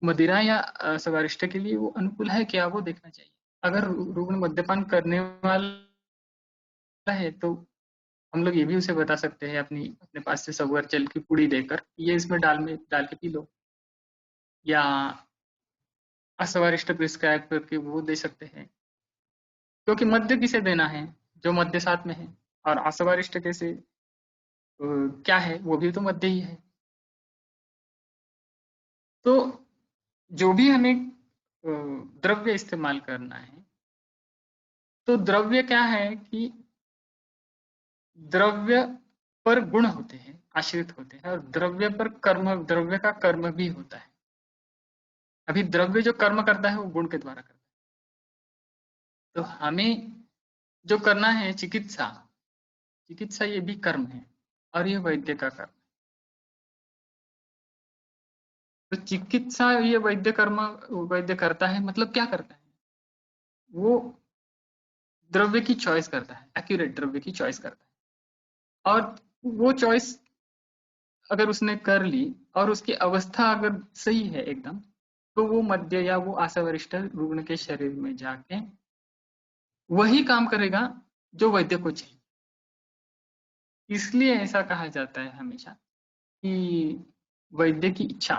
मदिरा या आसवारिष्ट के लिए वो अनुकूल है क्या, वो देखना चाहिए। अगर रुग्ण मद्यपान करने वाला है, तो हम लोग ये भी उसे बता सकते हैं अपने पास से सवर जल की पुड़ी देकर, ये इसमें डाल के पी लो, या असवरिष्ट प्रिस्क्राइब करके वो दे सकते हैं। क्योंकि मद्य किसे देना है, जो मद्य साथ में है, और असवरिष्ट कैसे क्या है, वो भी तो मद्य ही है। तो जो भी हमें द्रव्य इस्तेमाल करना है, तो द्रव्य क्या है कि द्रव्य पर गुण होते हैं, आश्रित होते हैं, और द्रव्य पर कर्म, द्रव्य का कर्म भी होता है। अभी द्रव्य जो कर्म करता है वो गुण के द्वारा करता है। तो हमें जो करना है चिकित्सा, चिकित्सा ये भी कर्म है, और ये वैद्य का कर्म। तो चिकित्सा ये वैद्य करता है, मतलब क्या करता है? वो द्रव्य की चॉइस करता है, एक्यूरेट द्रव्य की चॉइस करता है। और वो चॉइस अगर उसने कर ली और उसकी अवस्था अगर सही है एकदम, तो वो मद्य या वो आशावरिष्ठ रुग्ण के शरीर में जाके वही काम करेगा जो वैद्य को चाहिए। इसलिए ऐसा कहा जाता है हमेशा कि वैद्य की इच्छा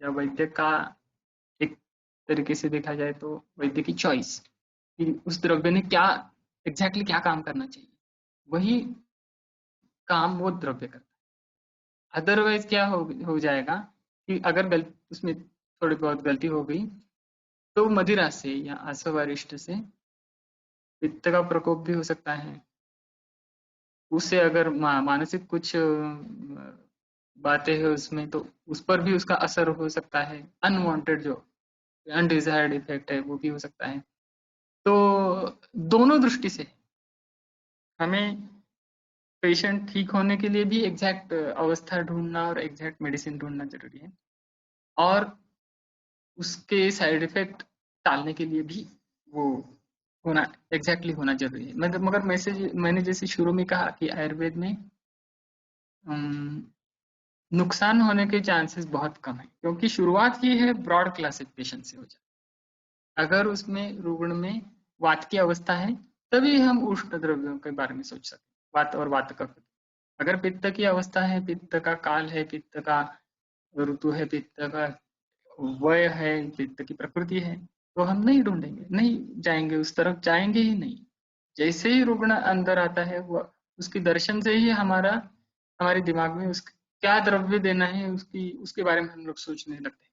या वैद्य का एक तरीके से देखा जाए तो वैद्य की चॉइस कि उस द्रव्य ने क्या एग्जैक्टली क्या काम करना चाहिए, वही काम वो द्रव्य करता है। अदरवाइज क्या हो जाएगा कि अगर उसमें थोड़ी बहुत गलती हो गई तो मदिरा से या आशा से पित्त का प्रकोप भी हो सकता है। उससे अगर मानसिक कुछ बातें हैं उसमें, तो उस पर भी उसका असर हो सकता है। अनवांटेड जो अनडिजायर्ड इफेक्ट है वो भी हो सकता है। तो दोनों दृष्टि से हमें पेशेंट ठीक होने के लिए भी एग्जैक्ट अवस्था ढूंढना और एग्जैक्ट मेडिसिन ढूंढना जरूरी है, और उसके साइड इफेक्ट टालने के लिए भी वो होना एग्जैक्टली होना जरूरी है। मतलब मगर मैंने जैसे शुरू में कहा कि आयुर्वेद में अम, नुकसान होने के चांसेस बहुत कम है, क्योंकि शुरुआत ही है ब्रॉड क्लासिफिकेशन से हो जाए। अगर उसमें रुग्ण में वात की अवस्था है, तभी हम उष्ण द्रव्यों के बारे में सोच सकते हैं, वात और वात का। अगर पित्त की अवस्था है, पित्त का काल है, पित्त का ऋतु है, पित्त का वय है, पित्त की प्रकृति है, तो हम नहीं ढूंढेंगे, नहीं जाएंगे उस तरफ, जाएंगे ही नहीं। जैसे ही रुग्ण अंदर आता है, वो उसकी दर्शन से ही हमारे दिमाग में उस क्या द्रव्य देना है उसकी उसके बारे में हम लोग सोचने लगते हैं।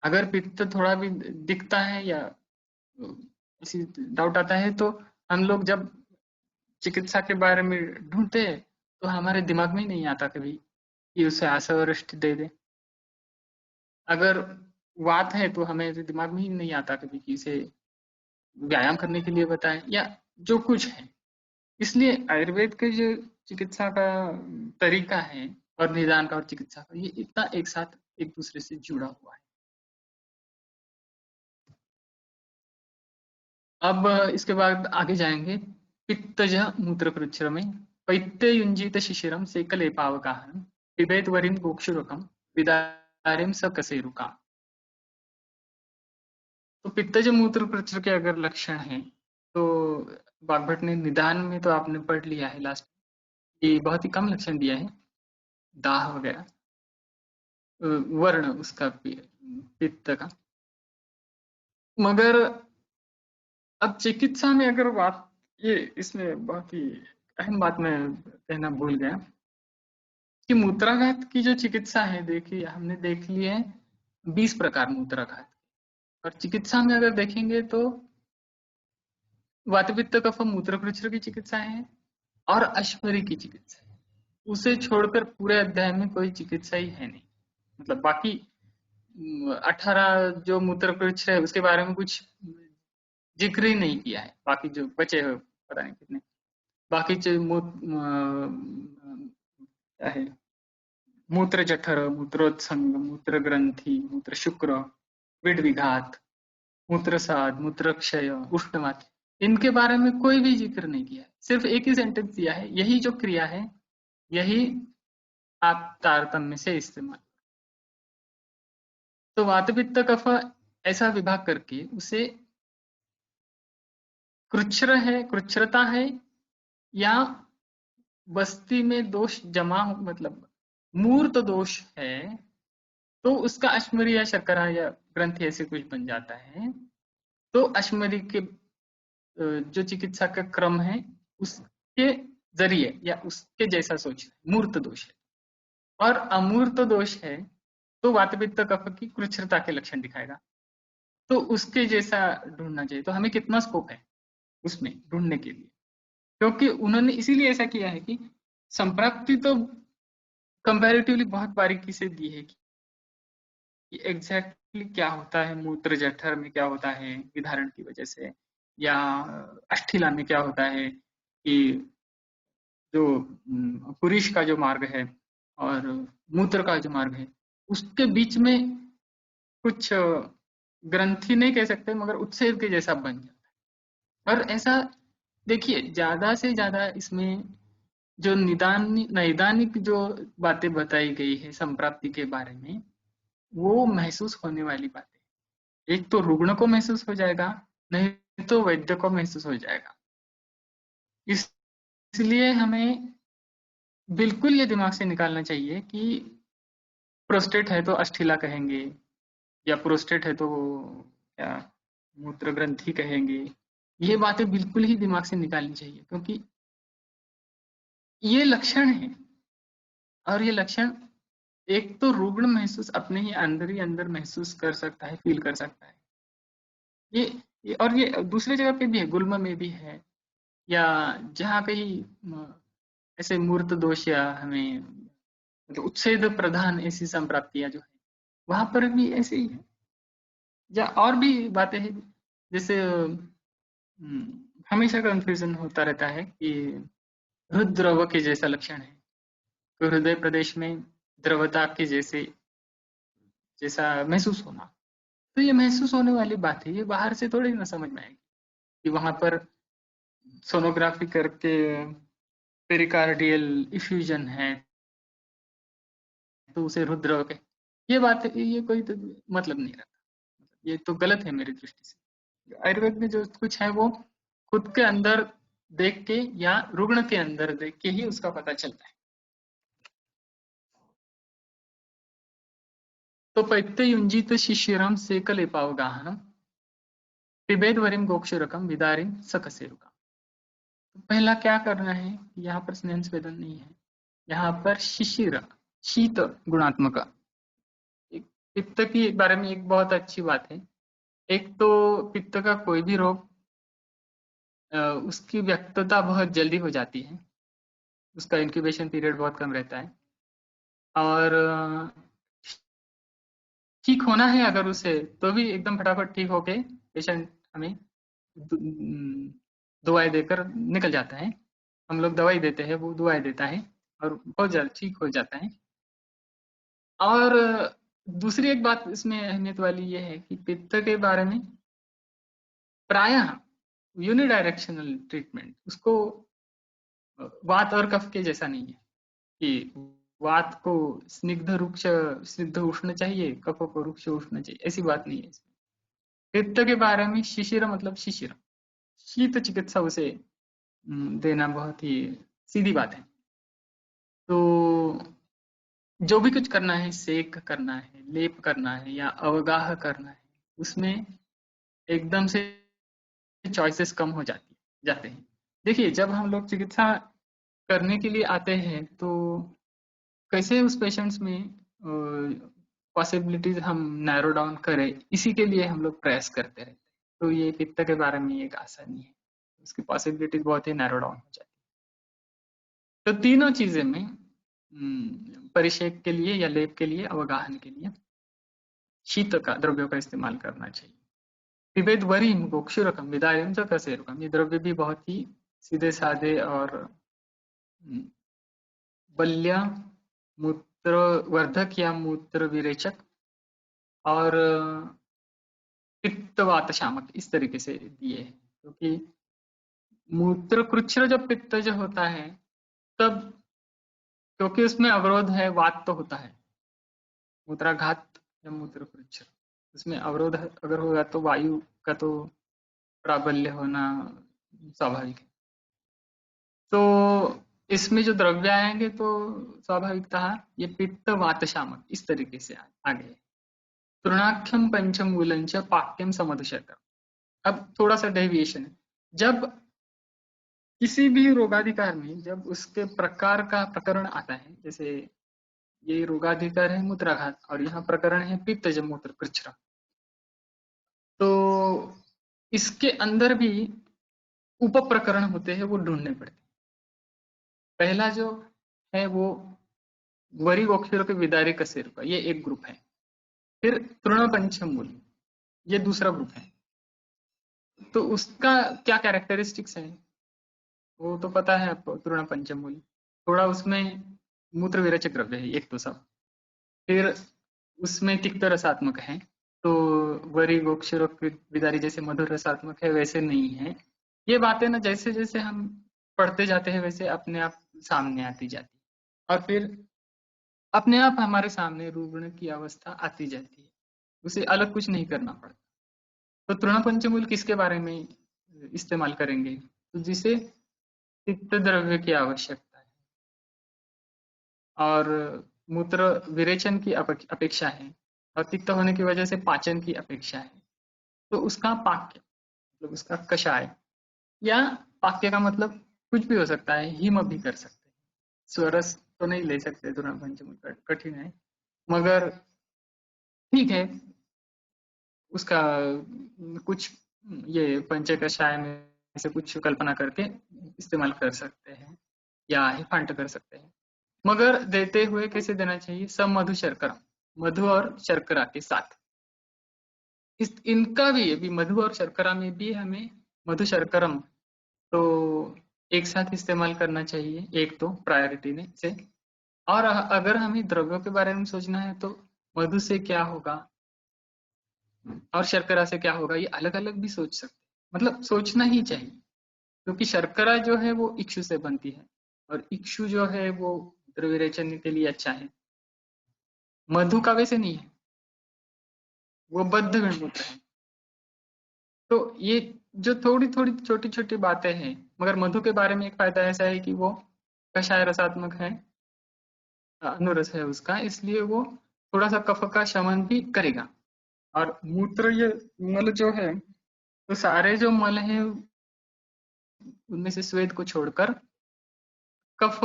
अगर पित्त थोड़ा भी दिखता है या किसी डाउट आता है, तो हम लोग जब चिकित्सा के बारे में ढूंढते हैं, तो हमारे दिमाग में ही नहीं आता कभी कि उसे आशा दे दे। अगर वात है तो हमें तो दिमाग में ही नहीं आता कभी कि इसे व्यायाम करने के लिए बताएं या जो कुछ है। इसलिए आयुर्वेद के जो चिकित्सा का तरीका है और निदान का और चिकित्सा का, ये इतना एक साथ एक दूसरे से जुड़ा हुआ है। अब इसके बाद आगे जाएंगे। पित्तज मूत्रकृच्छ्र में पैत्तयुंजित शिशिरम सेकलेपावगाहन पिबेत वरिम गोक्षुरकम विदारिम सकसेरुका। तो पित्तज मूत्रकृच्छ्र के अगर लक्षण हैं, तो बागभट ने निदान में तो आपने पढ़ लिया है लास्ट, ये बहुत ही कम लक्षण दिया है, दाह वगैरह, वर्ण उसका पित्त का। मगर अब चिकित्सा में अगर बात, ये इसमें बहुत ही अहम बात मैं कहना भूल गया कि मूत्राघात की जो चिकित्सा है, देखिए हमने देख ली है 20 प्रकार मूत्राघात, और चिकित्सा में अगर देखेंगे तो वात पित्त कफ मूत्रकृच्छ्र की चिकित्सा है और अश्वरी की चिकित्सा है। उसे छोड़कर पूरे अध्याय में कोई चिकित्सा ही है नहीं। मतलब बाकी 18 जो मूत्रकृच्छ्र है उसके बारे में कुछ जिक्र ही नहीं किया है। बाकी जो बचे हो पता नहीं कितने, बाकी जो क्या है, मूत्र जठर, मूत्रोत्संग, मूत्र ग्रंथि, मूत्र शुक्र, विघात, मूत्रसाद, मूत्रक्षय, उष्णवात, इनके बारे में कोई भी जिक्र नहीं किया है। सिर्फ एक ही सेंटेंस दिया है, यही जो क्रिया है यही आप तारतम्य से इस्तेमाल। तो वात पित्त कफ ऐसा विभाग करके उसे कृच्छ्र है, कृच्छ्रता है, या बस्ती में दोष जमा हो, मतलब मूर्त दोष है, तो उसका अश्मरी या शर्करा या ग्रंथि ऐसे कुछ बन जाता है। तो अश्मरी के जो चिकित्सा का क्रम है उसके जरिए या उसके जैसा सोच, मूर्त दोष है। और अमूर्त दोष है तो वात पित्त कफ की कृच्छ्रता के लक्षण दिखाएगा, तो उसके जैसा ढूंढना चाहिए। तो हमें कितना स्कोप है उसमें ढूंढने के लिए, क्योंकि उन्होंने इसीलिए ऐसा किया है कि संप्राप्ति तो कंपैरेटिवली बहुत बारीकी से दी है कि एग्जैक्टली क्या होता है, मूत्र जठर में क्या होता है विधारण की वजह से, या अष्ठिला में क्या होता है कि जो पुरुष का जो मार्ग है और मूत्र का जो मार्ग है, उसके बीच में कुछ ग्रंथि नहीं कह सकते मगर उत्सेद के जैसा बन जाता है। और ऐसा देखिए, ज्यादा से ज्यादा इसमें जो नैदानिक जो बातें बताई गई है संप्राप्ति के बारे में, वो महसूस होने वाली बातें। एक तो रुग्ण को महसूस हो जाएगा, नहीं तो वैद्य को महसूस हो जाएगा। इसलिए हमें बिल्कुल ये दिमाग से निकालना चाहिए कि प्रोस्टेट है तो अष्ठिला कहेंगे, या प्रोस्टेट है तो क्या मूत्र ग्रंथि कहेंगे। ये बातें बिल्कुल ही दिमाग से निकालनी चाहिए, क्योंकि ये लक्षण है। और ये लक्षण एक तो रुग्ण महसूस अपने ही अंदर महसूस कर सकता है, फील कर सकता है। और ये दूसरी जगह पे भी है, गुल्म में भी है, या जहाँ कहीं ऐसे मूर्त दोष या हमें मतलब उत्सेद प्रधान ऐसी संप्राप्तियां जो है, वहां पर भी ऐसे ही है। या और भी बातें हैं, जैसे हमेशा कंफ्यूजन होता रहता है कि हृद्रव के जैसा लक्षण है, तो हृदय प्रदेश में द्रवता के जैसा महसूस होना। तो ये महसूस होने वाली बात है, ये बाहर से थोड़ी ना समझ में आएगी कि वहां पर सोनोग्राफी करके पेरिकार्डियल इफ्यूजन है तो उसे रुद्र के, ये बात ये कोई तो मतलब नहीं रहता। ये तो गलत है मेरी दृष्टि से। आयुर्वेद में जो कुछ है वो खुद के अंदर देख के या रुग्ण के अंदर देख के ही उसका पता चलता है। तो पैत्तयुंजित शिशिरम सेकलेपावगाहनम पिबेद वरिम गोक्षुरकम विदारिम सकसेरुकम। तो पहला क्या करना है, यहाँ पर स्नेह स्वेदन नहीं है, यहाँ पर शिशिर शीत गुणात्मक। पित्त के बारे में एक बहुत अच्छी बात है। एक तो पित्त का कोई भी रोग उसकी व्यक्तता बहुत जल्दी हो जाती है, उसका इंक्यूबेशन पीरियड बहुत कम रहता है। और ठीक होना है अगर उसे, तो भी एकदम फटाफट ठीक होके पेशेंट हमें दवाई देकर निकल जाता है। हम लोग दवाई देते हैं, वो दवाई देता है और बहुत जल्द ठीक हो जाता है। और दूसरी एक बात इसमें अहमियत वाली ये है कि पित्त के बारे में प्रायः यूनिडायरेक्शनल ट्रीटमेंट उसको वात और कफ के जैसा नहीं है कि वात को स्निग्ध रुक्ष स्निग्ध उष्ण चाहिए, कफ को रुक्ष उष्ण चाहिए, ऐसी बात नहीं है इसमें। पित्त के बारे में शिशिर मतलब शिशिर, शीत चिकित्सा उसे देना बहुत ही सीधी बात है। तो जो भी कुछ करना है, सेक करना है, लेप करना है या अवगाह करना है, उसमें एकदम से चॉइसेस कम हो जाते हैं। देखिए, जब हम लोग चिकित्सा करने के लिए आते हैं तो कैसे उस पेशेंट्स में पॉसिबिलिटीज हम नैरो डाउन करें, इसी के लिए हम लोग प्रयास करते रहते हैं। तो ये पित्त के बारे में एक आसानी है, उसकी पॉसिबिलिटीज बहुत ही नैरो डाउन हो जाती है। तो तीनों चीजें में परिषेक के लिए या लेप के लिए, अवगाहन के लिए शीत का द्रव्यों का इस्तेमाल करना चाहिए। पिबेद वरीम गोक्षुरकम विदायम च कसेरुकम, ये द्रव्य भी बहुत ही सीधे साधे और बल्य, मूत्रवर्धक या मूत्र विरेचक और पित्तवात शामक इस तरीके से दिए हैं। क्योंकि मूत्र कृच्छ्र जब पित्त जो होता है तब, क्योंकि उसमें अवरोध है, वात तो होता है, मूत्राघात या मूत्र कृच्छ्र, उसमें अवरोध अगर होगा तो वायु का तो प्राबल्य होना स्वाभाविक है। तो इसमें जो द्रव्य आएंगे तो स्वाभाविकतः ये पित्त वात शामक इस तरीके से आगे। तृणाख्यम पंचमूलंच पाक्यम समधुशर्करम। अब थोड़ा सा डेविएशन है। जब किसी भी रोगाधिकार में जब उसके प्रकार का प्रकरण आता है, जैसे ये रोगाधिकार है मूत्राघात और यहाँ प्रकरण है पित्तज मूत्र कृच्छ्र, तो इसके अंदर भी उप प्रकरण होते हैं, वो ढूंढने पड़ते हैं। पहला जो है वो वरी गोक्षर के विदारे कसेर का, ये एक ग्रुप है। फिर तृण पंचमूल, ये दूसरा ग्रुप है। तो उसका क्या कैरेक्टरिस्टिक्स है वो तो पता है आपको। तृण पंचमूल थोड़ा उसमें मूत्र विरेचक द्रव्य है एक तो सब। फिर उसमें तिक्त रसात्मक है, तो वरी गोक्षरक विदारी जैसे मधुर रसात्मक है वैसे नहीं है। ये बातें ना जैसे जैसे हम पढ़ते जाते हैं वैसे अपने आप सामने आती जाती है, और फिर अपने आप हमारे सामने रूगण की अवस्था आती जाती है, उसे अलग कुछ नहीं करना पड़ता। तो तृण पंचमूल किसके बारे में इस्तेमाल करेंगे, तो जिसे तिक्त द्रव्य की आवश्यकता है और मूत्र विरेचन की अपेक्षा है, और तिक्त होने की वजह से पाचन की अपेक्षा है, तो उसका पाक्य मतलब उसका कषाय, या पाक्य का मतलब कुछ भी हो सकता है, हिम भी कर सकते हैं। स्वरस तो नहीं ले सकते, तृण पंचमूल कठिन है, मगर ठीक है, उसका कुछ ये पंच कषाय में से कुछ कल्पना करके इस्तेमाल कर सकते हैं या हिफांट कर सकते हैं। मगर देते हुए कैसे देना चाहिए, सब मधु शर्करा, मधु और शर्करा के साथ। इस इनका भी अभी मधु और शर्करा में भी हमें मधु शर्करम तो एक साथ इस्तेमाल करना चाहिए, एक तो प्रायोरिटी ने से। और अगर हमें द्रव्यों के बारे में सोचना है तो मधु से क्या होगा और शर्करा से क्या होगा, ये अलग अलग भी सोच सकते हैं, मतलब सोचना ही चाहिए, क्योंकि शर्करा जो है वो इक्षु से बनती है और इक्षु जो है वो द्रव्यरेचन के लिए अच्छा है। मधु का वैसे नहीं है, वो बद्ध गणमूत्र है। तो ये जो थोड़ी थोड़ी छोटी छोटी बातें हैं, मगर मधु के बारे में एक फायदा ऐसा है कि वो कषाय रसात्मक है, अनुरस है उसका, इसलिए वो थोड़ा सा कफ का शमन भी करेगा। और मूत्र ये मल जो है, तो सारे जो मल हैं उनमें से स्वेद को छोड़कर कफ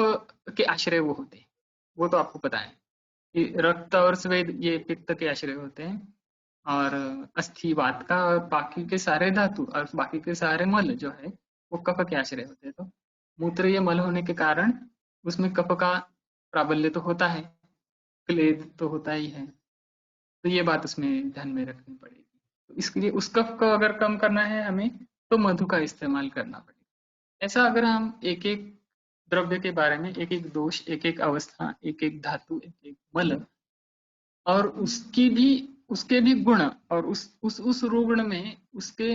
के आश्रय वो होते हैं, वो तो आपको पता है कि रक्त और स्वेद ये पित्त के आश्रय होते हैं, और अस्थि वात का, और बाकी के सारे धातु और बाकी के सारे मल जो है वो कफ के आश्रय होते हैं। तो मूत्र ये मल होने के कारण उसमें कफ का प्राबल्य तो होता है, क्लेद तो होता ही है, तो ये बात उसमें ध्यान में रखनी पड़ेगी। तो इसके लिए उस कफ को अगर कम करना है हमें, तो मधु का इस्तेमाल करना पड़ेगा। ऐसा अगर हम एक एक द्रव्य के बारे में, एक एक दोष, एक एक अवस्था, एक एक धातु, एक एक मल और उसके भी गुण, और उस रुग्ण में उसके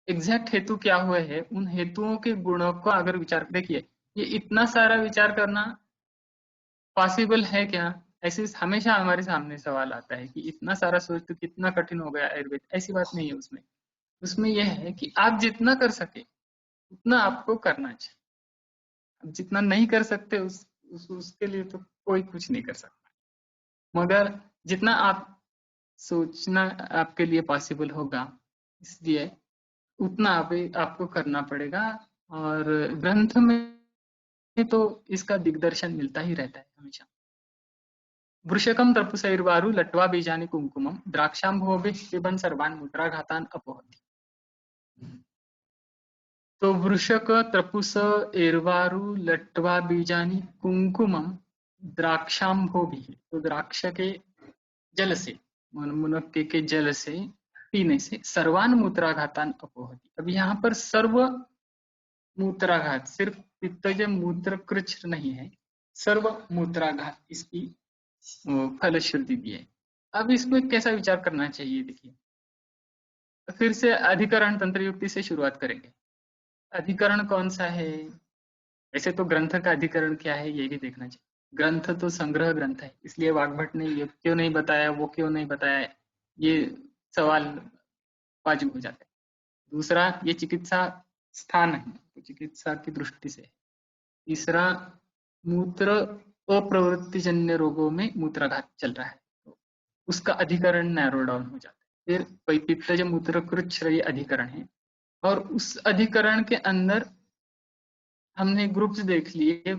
एग्जैक्ट हेतु क्या हुए हैं, उन हेतुओं के गुणों को अगर विचार, देखिए ये इतना सारा विचार करना पॉसिबल है क्या, ऐसे हमेशा हमारे सामने सवाल आता है कि इतना सारा सोच तो कितना कठिन हो गया आयुर्वेद। ऐसी बात नहीं है उसमें, उसमें यह है कि आप जितना कर सके उतना आपको करना चाहिए। आप जितना नहीं कर सकते उसके लिए तो कोई कुछ नहीं कर सकता, मगर जितना आप सोचना आपके लिए पॉसिबल होगा, इसलिए उतना आपको करना पड़ेगा। और ग्रंथ में तो इसका दिग्दर्शन मिलता ही रहता है हमेशा। वृषकम तर्पुसैर्वारु लट्वा बीजानि कुंकुमम द्राक्षाम्भोभिः पिबन् सर्वान् मुद्राघातान् अपोहति। तो वृषक त्रपुस एर्वारु लट्वा बीजानि कुंकुमम द्राक्षाम्भोभिः, तो द्राक्ष के जल से, मुनक्के के जल से पीने से सर्वान मूत्राघातान अपोहति। अब यहाँ पर सर्व मूत्राघात सिर्फ पित्तज मूत्र कृच्छ नहीं है, सर्व मूत्राघात इसकी फलश्रुति दी है। अब इसमें कैसा विचार करना चाहिए, देखिए फिर से अधिकरण तंत्र युक्ति से शुरुआत करेंगे। अधिकरण कौन सा है, वैसे तो ग्रंथ का अधिकरण क्या है ये भी देखना चाहिए। ग्रंथ तो संग्रह ग्रंथ है, इसलिए वाग्भट ने ये क्यों नहीं बताया, वो क्यों नहीं बताया, ये सवाल वाजिब हो जाता है। दूसरा, ये चिकित्सा स्थान है, तो चिकित्सा की दृष्टि से। तीसरा, मूत्र अप्रवृत्तिजन्य रोगों में मूत्राघात चल रहा है, तो उसका अधिकरण नैरो डाउन हो जाता है। फिर पित्तज मूत्र कृच्छ अधिकरण है, और उस अधिकरण के अंदर हमने ग्रुप्स देख लिए,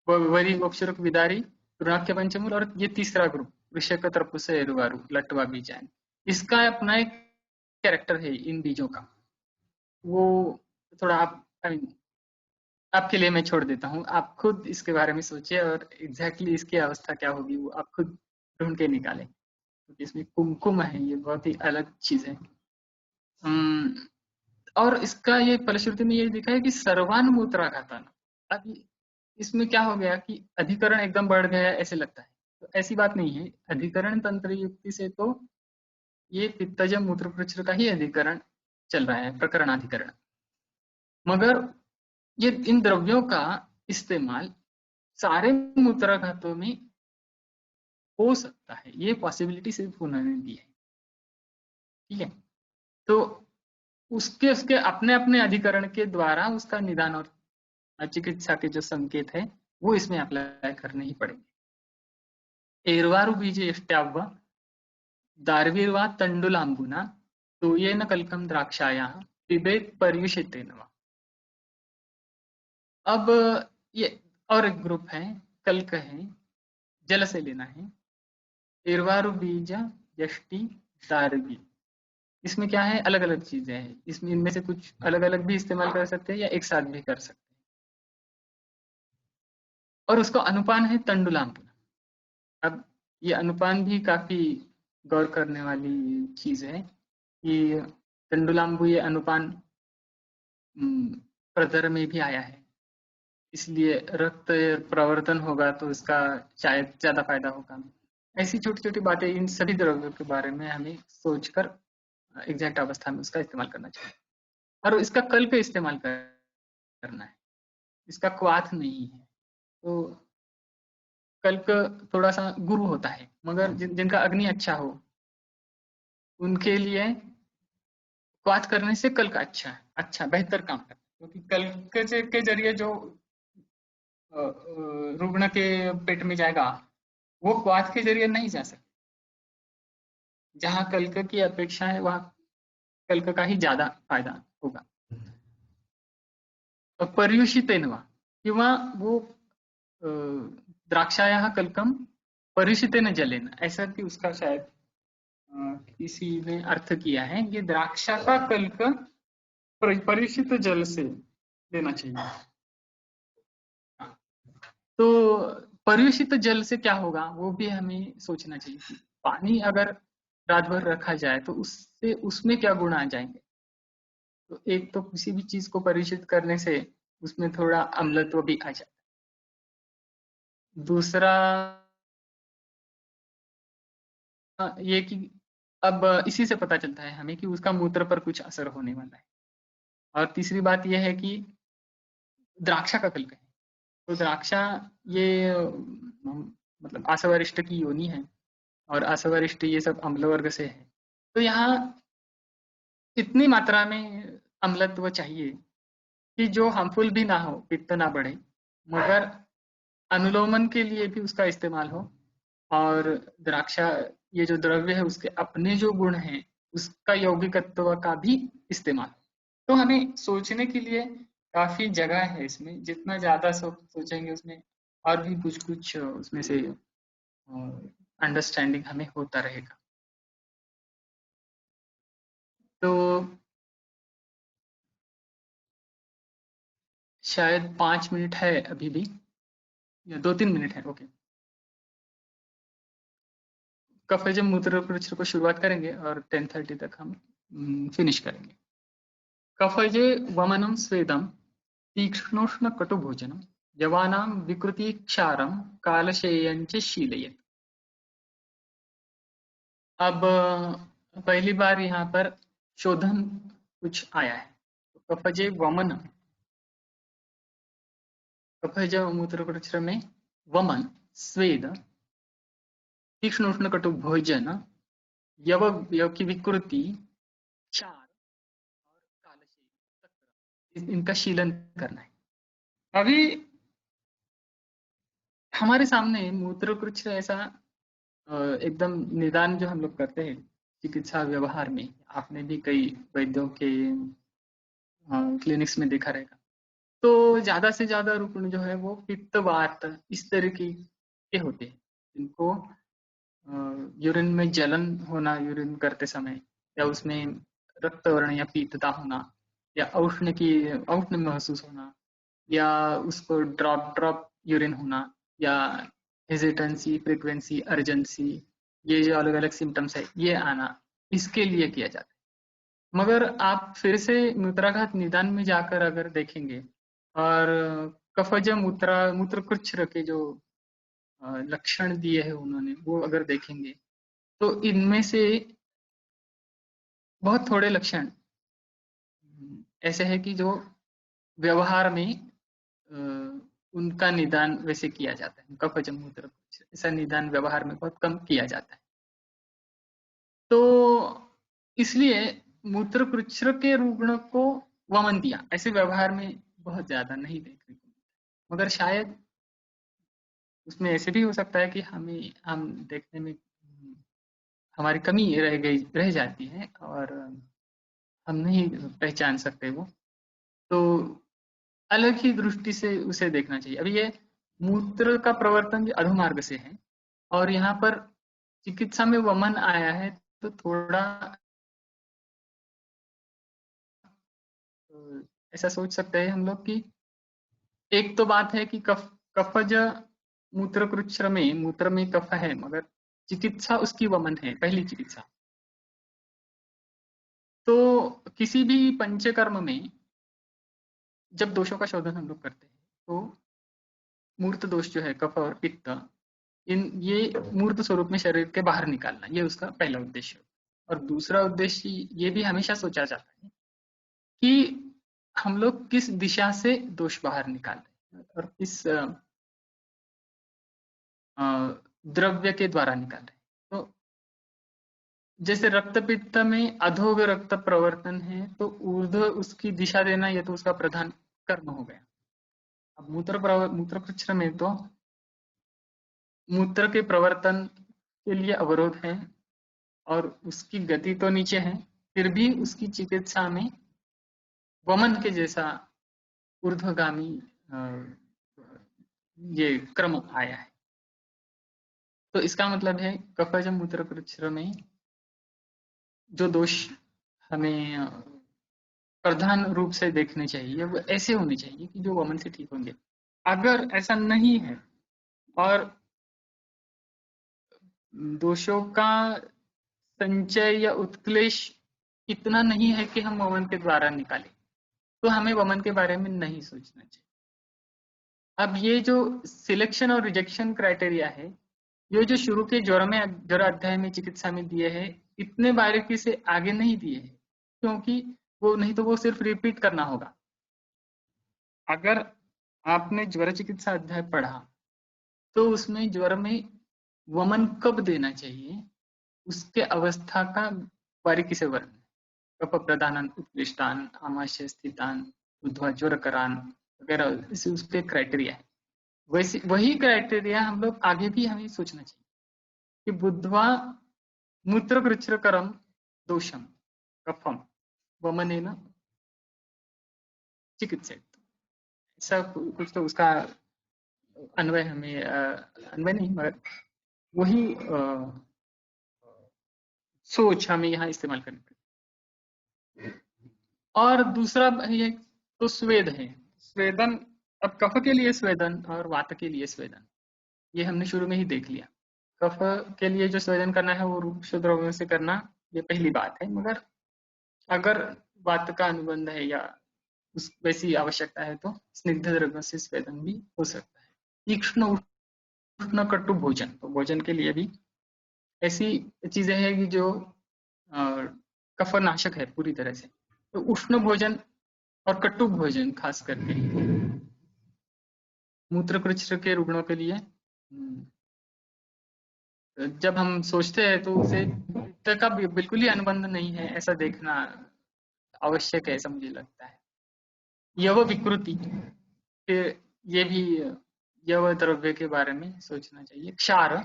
वरी गोक्षरक विदारी तृणाख्य पंचमूल, और ये तीसरा ग्रुप वृषक तर्पुस एरुवारु लट्वा बीजान, इसका अपना एक कैरेक्टर है इन बीजों का। वो थोड़ा आप आपके लिए मैं छोड़ देता हूँ, आप खुद इसके बारे में सोचिए और एग्जैक्टली इसकी अवस्था क्या होगी वो आप खुद ढूंढ के निकालें, क्योंकि इसमें कुमकुम है, ये बहुत ही अलग चीज है। और इसका ये फलश्रुति में ये दिखा है कि सर्वान मूत्राघातान। अब इसमें क्या हो गया कि अधिकरण एकदम बढ़ गया ऐसे लगता है, तो ऐसी बात नहीं है, अधिकरण तंत्र युक्ति से तो ये पित्तज मूत्रकृच्र का ही अधिकरण चल रहा है, प्रकरणाधिकरण। मगर ये इन द्रव्यों का इस्तेमाल सारे मूत्राघातों में हो सकता है, ये पॉसिबिलिटी सिर्फ उन्होंने दी है। ठीक है, तो उसके उसके अपने अपने अधिकरण के द्वारा उसका निदान और चिकित्सा के जो संकेत है वो इसमें अप्लाई करने ही पड़ेंगे। एर्वारु बीज यष्ट्याव दार्वीर्वा तंडुलांबुना तो ये न कलकम द्राक्षाया पिबेत पर्युषितेन वा। अब ये और एक ग्रुप है, कल्क है, जल से लेना है। एर्वारु बीज यष्टि दार्वी, इसमें क्या है, अलग अलग चीजें हैं इसमें, इनमें से कुछ अलग अलग भी इस्तेमाल कर सकते हैं या एक साथ भी कर सकते हैं। और उसका अनुपान है तंडुलांबुना। अब ये अनुपान भी काफी गौर करने वाली चीज है कि तंडुलांबु ये अनुपान प्रदर में भी आया है, इसलिए रक्त प्रवर्तन होगा तो इसका शायद ज्यादा फायदा होगा। ऐसी छोटी छोटी बातें, इन सभी द्रव्यों के बारे में हमें सोचकर एग्जैक्ट अवस्था में उसका इस्तेमाल करना चाहिए। और इसका कल का इस्तेमाल करना है, इसका क्वाथ नहीं है। तो कल्क थोड़ा सा गुरु होता है, मगर जिनका अग्नि अच्छा हो उनके लिए क्वाथ करने से कल्क अच्छा है, अच्छा बेहतर काम करता है। क्योंकि कल्क के जरिए जो रुग्ण के पेट में जाएगा वो क्वाथ के जरिए नहीं जा सकता। जहाँ कल्क की अपेक्षा है वहाँ कल्क का ही ज्यादा फायदा होगा। पर्युषितेन वा, किंवा वो द्राक्षायाः कल्कम परिषितेन जलेन, ऐसा कि उसका शायद किसी ने अर्थ किया है कि द्राक्षा का कल्क परिषित जल से लेना चाहिए। तो परिषित जल से क्या होगा वो भी हमें सोचना चाहिए कि पानी अगर रात भर रखा जाए तो उससे उसमें क्या गुण आ जाएंगे। तो एक तो किसी भी चीज को परिचित करने से उसमें थोड़ा अम्लत्व भी आ जाता है। दूसरा ये कि अब इसी से पता चलता है हमें कि उसका मूत्र पर कुछ असर होने वाला है। और तीसरी बात यह है कि द्राक्षा का कल्क है, तो द्राक्षा ये मतलब आशवरिष्ठ की योनि है, और आशवरिष्ठ ये सब अम्ल वर्ग से है। तो यहाँ इतनी मात्रा में अम्लत्व चाहिए कि जो हार्मफुल भी ना हो, पित्त ना बढ़े, मगर अनुलोमन के लिए भी उसका इस्तेमाल हो। और द्राक्षा ये जो द्रव्य है उसके अपने जो गुण हैं उसका यौगिकत्व का भी इस्तेमाल। तो हमें सोचने के लिए काफी जगह है इसमें, जितना ज्यादा सोचेंगे उसमें और भी कुछ कुछ उसमें से अंडरस्टैंडिंग हमें होता रहेगा। तो शायद 5 मिनट है अभी भी, या 2-3 मिनट है। ओके, कफेजम मूत्र परीक्षा को शुरुआत करेंगे और 10:30 तक हम फिनिश करेंगे। कफजे वमनम स्वेदम तीक्ष्णोष्ण कटुभोजनम यवानां विकृति क्षारम कालशेयंच शीलयेत्। अब पहली बार यहाँ पर शोधन कुछ आया है। तो कफजे वमन, कफज मूत्र परीक्षा में वमन, स्वेद, तीक्ष्ण उष्ण कटु भोजन, यव की विकृति, क्षार और कालशेय, इनका शीलन करना है। अभी हमारे सामने मूत्रकृच्छ ऐसा एकदम निदान जो हम लोग करते हैं चिकित्सा व्यवहार में, आपने भी कई वैद्यों के क्लिनिक्स में देखा रहेगा। तो ज्यादा से ज्यादा रुग्ण जो है वो पित्त वात इस तरीके के होते हैं, जिनको यूरिन में जलन होना यूरिन करते समय, या उसमें रक्त वर्ण या पीतता होना, या औष्ण महसूस होना, या उसको ड्रॉप ड्रॉप यूरिन होना, या हेजिटेंसी, फ्रीक्वेंसी, अर्जेंसी, ये जो अलग अलग सिम्टम्स है ये आना, इसके लिए किया जाता है। मगर आप फिर से मूत्राघात निदान में जाकर अगर देखेंगे और कफज मूत्र मूत्रकृच्छ के जो लक्षण दिए हैं उन्होंने, वो अगर देखेंगे तो इनमें से बहुत थोड़े लक्षण ऐसे हैं कि जो व्यवहार में अ, उनका निदान वैसे किया जाता है। कफजम मूत्र कुछ ऐसा निदान व्यवहार में बहुत कम किया जाता है। तो इसलिए मूत्रकृच्छ्र के रुग्ण को वमन दिया, ऐसे व्यवहार में बहुत ज्यादा नहीं देखने को मिलता। मगर शायद उसमें ऐसे भी हो सकता है कि हम देखने में हमारी कमी रह जाती है और हम नहीं पहचान सकते वो। तो अलग ही दृष्टि से उसे देखना चाहिए। अभी ये मूत्र का प्रवर्तन भी अधोमार्ग से है और यहाँ पर चिकित्सा में वमन आया है, तो थोड़ा ऐसा सोच सकते हैं हम लोग कि एक तो बात है कि कफज मूत्र में कफ है, मगर चिकित्सा उसकी वमन है, पहली चिकित्सा। तो किसी भी पंचकर्म में जब दोषों का शोधन हम लोग करते हैं तो मूर्त दोष जो है कफ और पित्त, ये मूर्त स्वरूप में शरीर के बाहर निकालना, ये उसका पहला उद्देश्य। और दूसरा उद्देश्य ये भी हमेशा सोचा जाता है कि हम लोग किस दिशा से दोष बाहर निकाल रहे हैं और किस द्रव्य के द्वारा निकाल रहे हैं। तो जैसे रक्त पित्त में अधोग रक्त प्रवर्तन है, तो ऊर्ध्व उसकी दिशा देना ये तो उसका प्रधान कर्म हो गया। अब मूत्रकृच्छ्र में तो मूत्र के प्रवर्तन के लिए अवरोध है और उसकी गति तो नीचे है, फिर भी उसकी चिकित्सा में वमन के जैसा ऊर्ध्वगामी ये क्रम आया है। तो इसका मतलब है कफज मूत्रकृच्छ्र में जो दोष हमें प्रधान रूप से देखने चाहिए वो ऐसे होने चाहिए कि जो वमन से ठीक होंगे। अगर ऐसा नहीं है और दोषों का संचय या उत्क्लेश इतना नहीं है कि हम वमन के द्वारा निकालें, तो हमें वमन के बारे में नहीं सोचना चाहिए। अब ये जो सिलेक्शन और रिजेक्शन क्राइटेरिया है, ये जो शुरू के ज्वर अध्याय में चिकित्सा में दिए हैं, इतने बारीकी से आगे नहीं दिए हैं, क्योंकि वो नहीं तो वो सिर्फ रिपीट करना होगा। अगर आपने ज्वर चिकित्सा अध्याय पढ़ा तो उसमें ज्वर में वमन कब देना चाहिए उसके अवस्था का बारीकी से वर्णन, कफ प्रधान उत्कृष्टान आमाशय स्थितान उद्वा ज्वर करान वगैरह, इसे उसके क्राइटेरिया है। वैसे वही क्राइटेरिया हम लोग आगे भी हमें सोचना चाहिए कि बुद्ध्वा मूत्रकृच्छ्रकरम दोषम कफम वमनेन चिकित्सेत, ऐसा कुछ तो उसका अन्वय हमें अन्वय नहीं मगर वही सोच हमें यहाँ इस्तेमाल करनी पड़ेगी। और दूसरा ये तो स्वेद है, स्वेदन। अब कफ के लिए स्वेदन और वात के लिए स्वेदन ये हमने शुरू में ही देख लिया। कफ के लिए जो स्वेदन करना है वो रूक्ष द्रव्यों से करना, ये पहली बात है। मगर अगर वात का अनुबंध है या उस वैसी आवश्यकता है तो स्निग्ध द्रव्यों से स्वेदन भी हो सकता है। तीक्ष्ण उष्ण कटु भोजन, तो भोजन के लिए भी ऐसी चीजें हैं कि जो कफनाशक है पूरी तरह से। तो उष्ण भोजन और कटु भोजन खास करके मूत्रकृच्छ्र के रुग्णों के लिए जब हम सोचते हैं तो उसे पित्त का बिल्कुल ही अनुबंध नहीं है ऐसा देखना आवश्यक है, ऐसा मुझे लगता है। यव विकृति के ये भी यव द्रव्य के बारे में सोचना चाहिए। क्षार,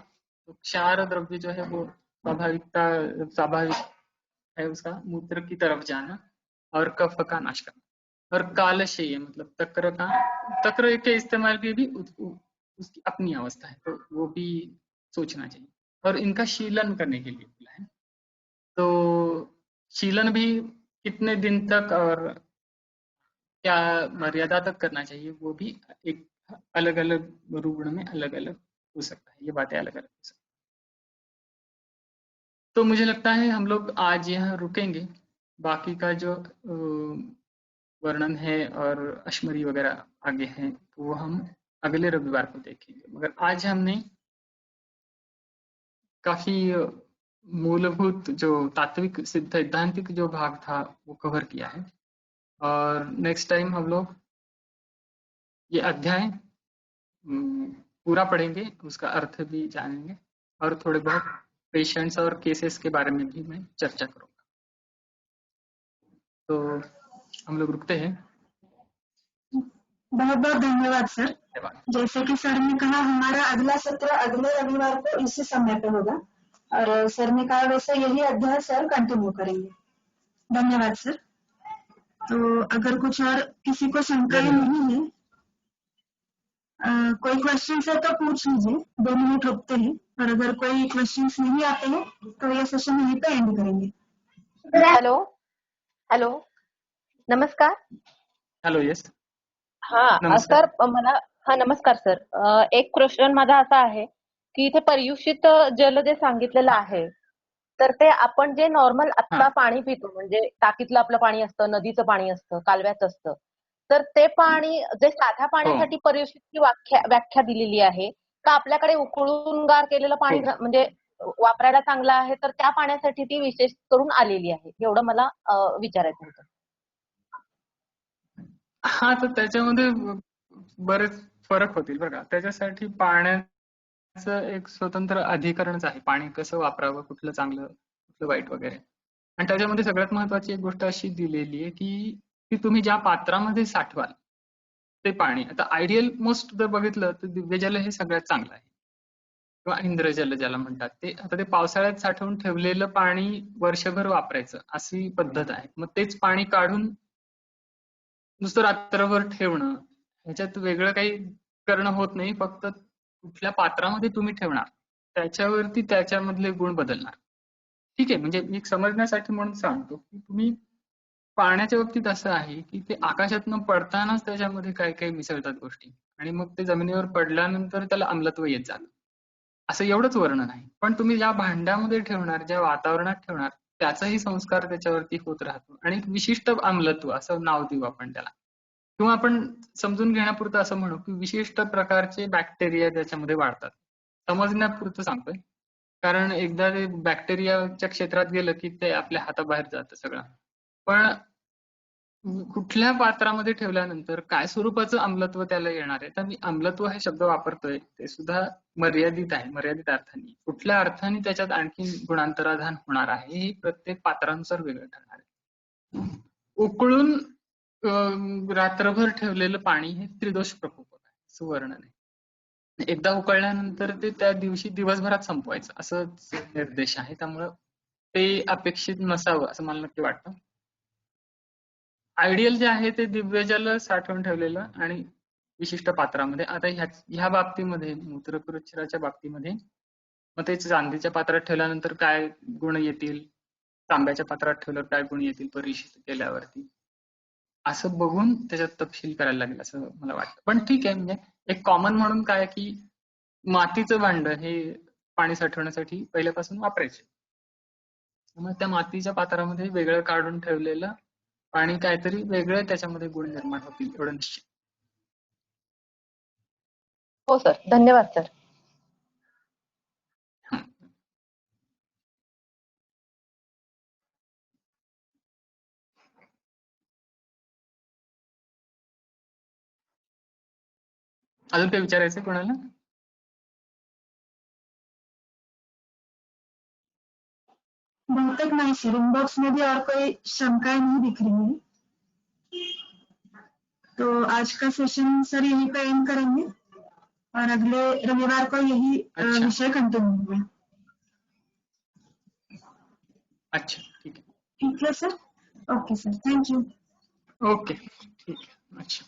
तो क्षार द्रव्य जो है वो स्वाभाविक है उसका मूत्र की तरफ जाना और कफ का नाश करना। और कालशय मतलब तक्र के इस्तेमाल की भी उसकी अपनी अवस्था है, तो वो भी सोचना चाहिए। और इनका शीलन करने के लिए बोला है, तो शीलन भी कितने दिन तक और क्या मर्यादा तक करना चाहिए वो भी एक अलग अलग रुग्ण में अलग अलग हो सकता है, ये बातें अलग अलग हो सकती है। तो मुझे लगता है हम लोग आज यहाँ रुकेंगे, बाकी का जो वर्णन है और अश्मरी वगैरह आगे हैं तो वो हम अगले रविवार को देखेंगे। मगर आज हमने काफी मूलभूत जो तात्विक सैद्धांतिक जो भाग था वो कवर किया है। और नेक्स्ट टाइम हम लोग ये अध्याय पूरा पढ़ेंगे, उसका अर्थ भी जानेंगे और थोड़े बहुत पेशेंट्स और केसेस के बारे में भी मैं चर्चा करूंगा। तो हम लोग रुकते हैं। बहुत बहुत धन्यवाद सर। धन्यवाद। जैसे कि सर ने कहा, हमारा अगला सत्र अगले रविवार को इसी समय पे होगा और सर ने कहा वैसे यही अध्याय सर कंटिन्यू करेंगे। धन्यवाद सर। तो अगर कुछ और किसी को शंकाएं नहीं है, कोई क्वेश्चन है तो पूछ लीजिए, 2 मिनट रुकते हैं। और अगर कोई क्वेश्चंस नहीं आते हैं तो ये सेशन यहीं पे एंड करेंगे। हॅलो हॅलो, नमस्कार. Hello, yes. सर मला नमस्कार सर. एक क्वेश्चन माझा असा आहे की इथे पर्युषित जल जे सांगितलेलं आहे, तर ते आपण जे नॉर्मल आत्ता पाणी पितो, म्हणजे टाकीतलं आपलं पाणी असतं, नदीचं पाणी असतं, कालव्याचं असतं, तर ते पाणी जे साध्या पाण्यासाठी पर्युषितची व्याख्या दिलेली आहे का आपल्याकडे उकळून गार केलेलं पाणी म्हणजे वापरायला चांगलं आहे, तर त्या पाण्यासाठी ती विशेष करून आलेली आहे, एवढं मला विचारायचं होतं. हा, तर त्याच्यामध्ये बरेच फरक होतील बघा. त्याच्यासाठी पाण्याचं एक स्वतंत्र अधिकरणच आहे, पाणी कसं वापरावं, कुठलं चांगलं कुठलं वाईट वगैरे. आणि त्याच्यामध्ये सगळ्यात महत्वाची एक गोष्ट अशी दिलेली आहे की तुम्ही ज्या पात्रामध्ये साठवाल ते पाणी, आता आयडियल मोस्ट जर बघितलं तर दिव्यजल हे सगळ्यात चांगलं आहे किंवा इंद्रजल ज्याला म्हणतात ते. आता ते पावसाळ्यात साठवून ठेवलेलं पाणी वर्षभर वापरायचं अशी पद्धत आहे. मग तेच पाणी काढून नुसतं रात्रभर ठेवणं, ह्याच्यात वेगळं काही करणं होत नाही. फक्त कुठल्या पात्रामध्ये तुम्ही ठेवणार त्याच्यावरती त्याच्यामधले गुण बदलणार. ठीक आहे, म्हणजे मी समजण्यासाठी म्हणून सांगतो की तुम्ही पाण्याच्या बाबतीत असं आहे की ते आकाशातनं पडतानाच त्याच्यामध्ये काही काही मिसळतात गोष्टी आणि मग ते जमिनीवर पडल्यानंतर त्याला अम्लत्व येत जातं, असं एवढंच वर्णन आहे. पण तुम्ही ज्या भांड्यामध्ये ठेवणार, ज्या वातावरणात ठेवणार, त्याचाही संस्कार त्याच्यावरती होत राहतो आणि एक विशिष्ट अम्लत्व असं नाव देऊ आपण त्याला, किंवा आपण समजून घेण्यापुरतं असं म्हणू की विशिष्ट प्रकारचे बॅक्टेरिया त्याच्यामध्ये वाढतात. समजण्यापुरतं सांगतोय, कारण एकदा ते बॅक्टेरियाच्या क्षेत्रात गेलं की ते आपल्या हाताबाहेर जातं सगळं. पण कुठल्या पात्रामध्ये ठेवल्यानंतर काय स्वरूपाचं अम्लत्व त्याला येणार आहे, तर मी अम्लत्व हे शब्द वापरतोय ते सुद्धा मर्यादित आहे, मर्यादित अर्थाने. कुठल्या अर्थाने त्याच्यात आणखी गुणांतराधान होणार आहे हे प्रत्येक पात्रानुसार वेगळं ठरणार आहे. उकळून रात्रभर ठेवलेलं पाणी हे त्रिदोष प्रकोपक आहे असं वर्णन आहे. एकदा उकळल्यानंतर ते त्या दिवशी दिवसभरात संपवायचं असं निर्देश आहे. त्यामुळं ते अपेक्षित नसावं असं मला नक्की वाटतं. आयडियल जे आहे ते दिव्यजल साठवून ठेवलेलं आणि विशिष्ट पात्रामध्ये. आता ह्या बाबतीमध्ये मूत्रपुरच्छराच्या बाबतीमध्ये मग ते चांदीच्या पात्रात ठेवल्यानंतर काय गुण येतील, तांब्याच्या पात्रात ठेवल्यावर काय गुण येतील परिशिष्ट केल्यावरती, असं बघून त्याच्यात तपशील करायला लागेल असं मला वाटतं. पण ठीक आहे, म्हणजे एक कॉमन म्हणून काय की मातीचं भांड हे पाणी साठवण्यासाठी पहिल्यापासून वापरायचे. मग त्या मातीच्या पात्रामध्ये वेगळं काढून ठेवलेलं पाणी काहीतरी वेगळं त्याच्यामध्ये गुण निर्माण होतील एवढं निश्चित. हो सर, धन्यवाद सर. अजून काही विचारायचं कोणाला? बहुतेक नहीं सर, इनबॉक्स में भी और कोई शंकाएं नहीं दिख रही है, तो आज का सेशन सर यहीं पे एंड करेंगे और अगले रविवार को यही विषय कंटिन्यू होगा। अच्छा, ठीक है। ठीक है sir, okay sir, thank you. Okay, ठीक है, अच्छा।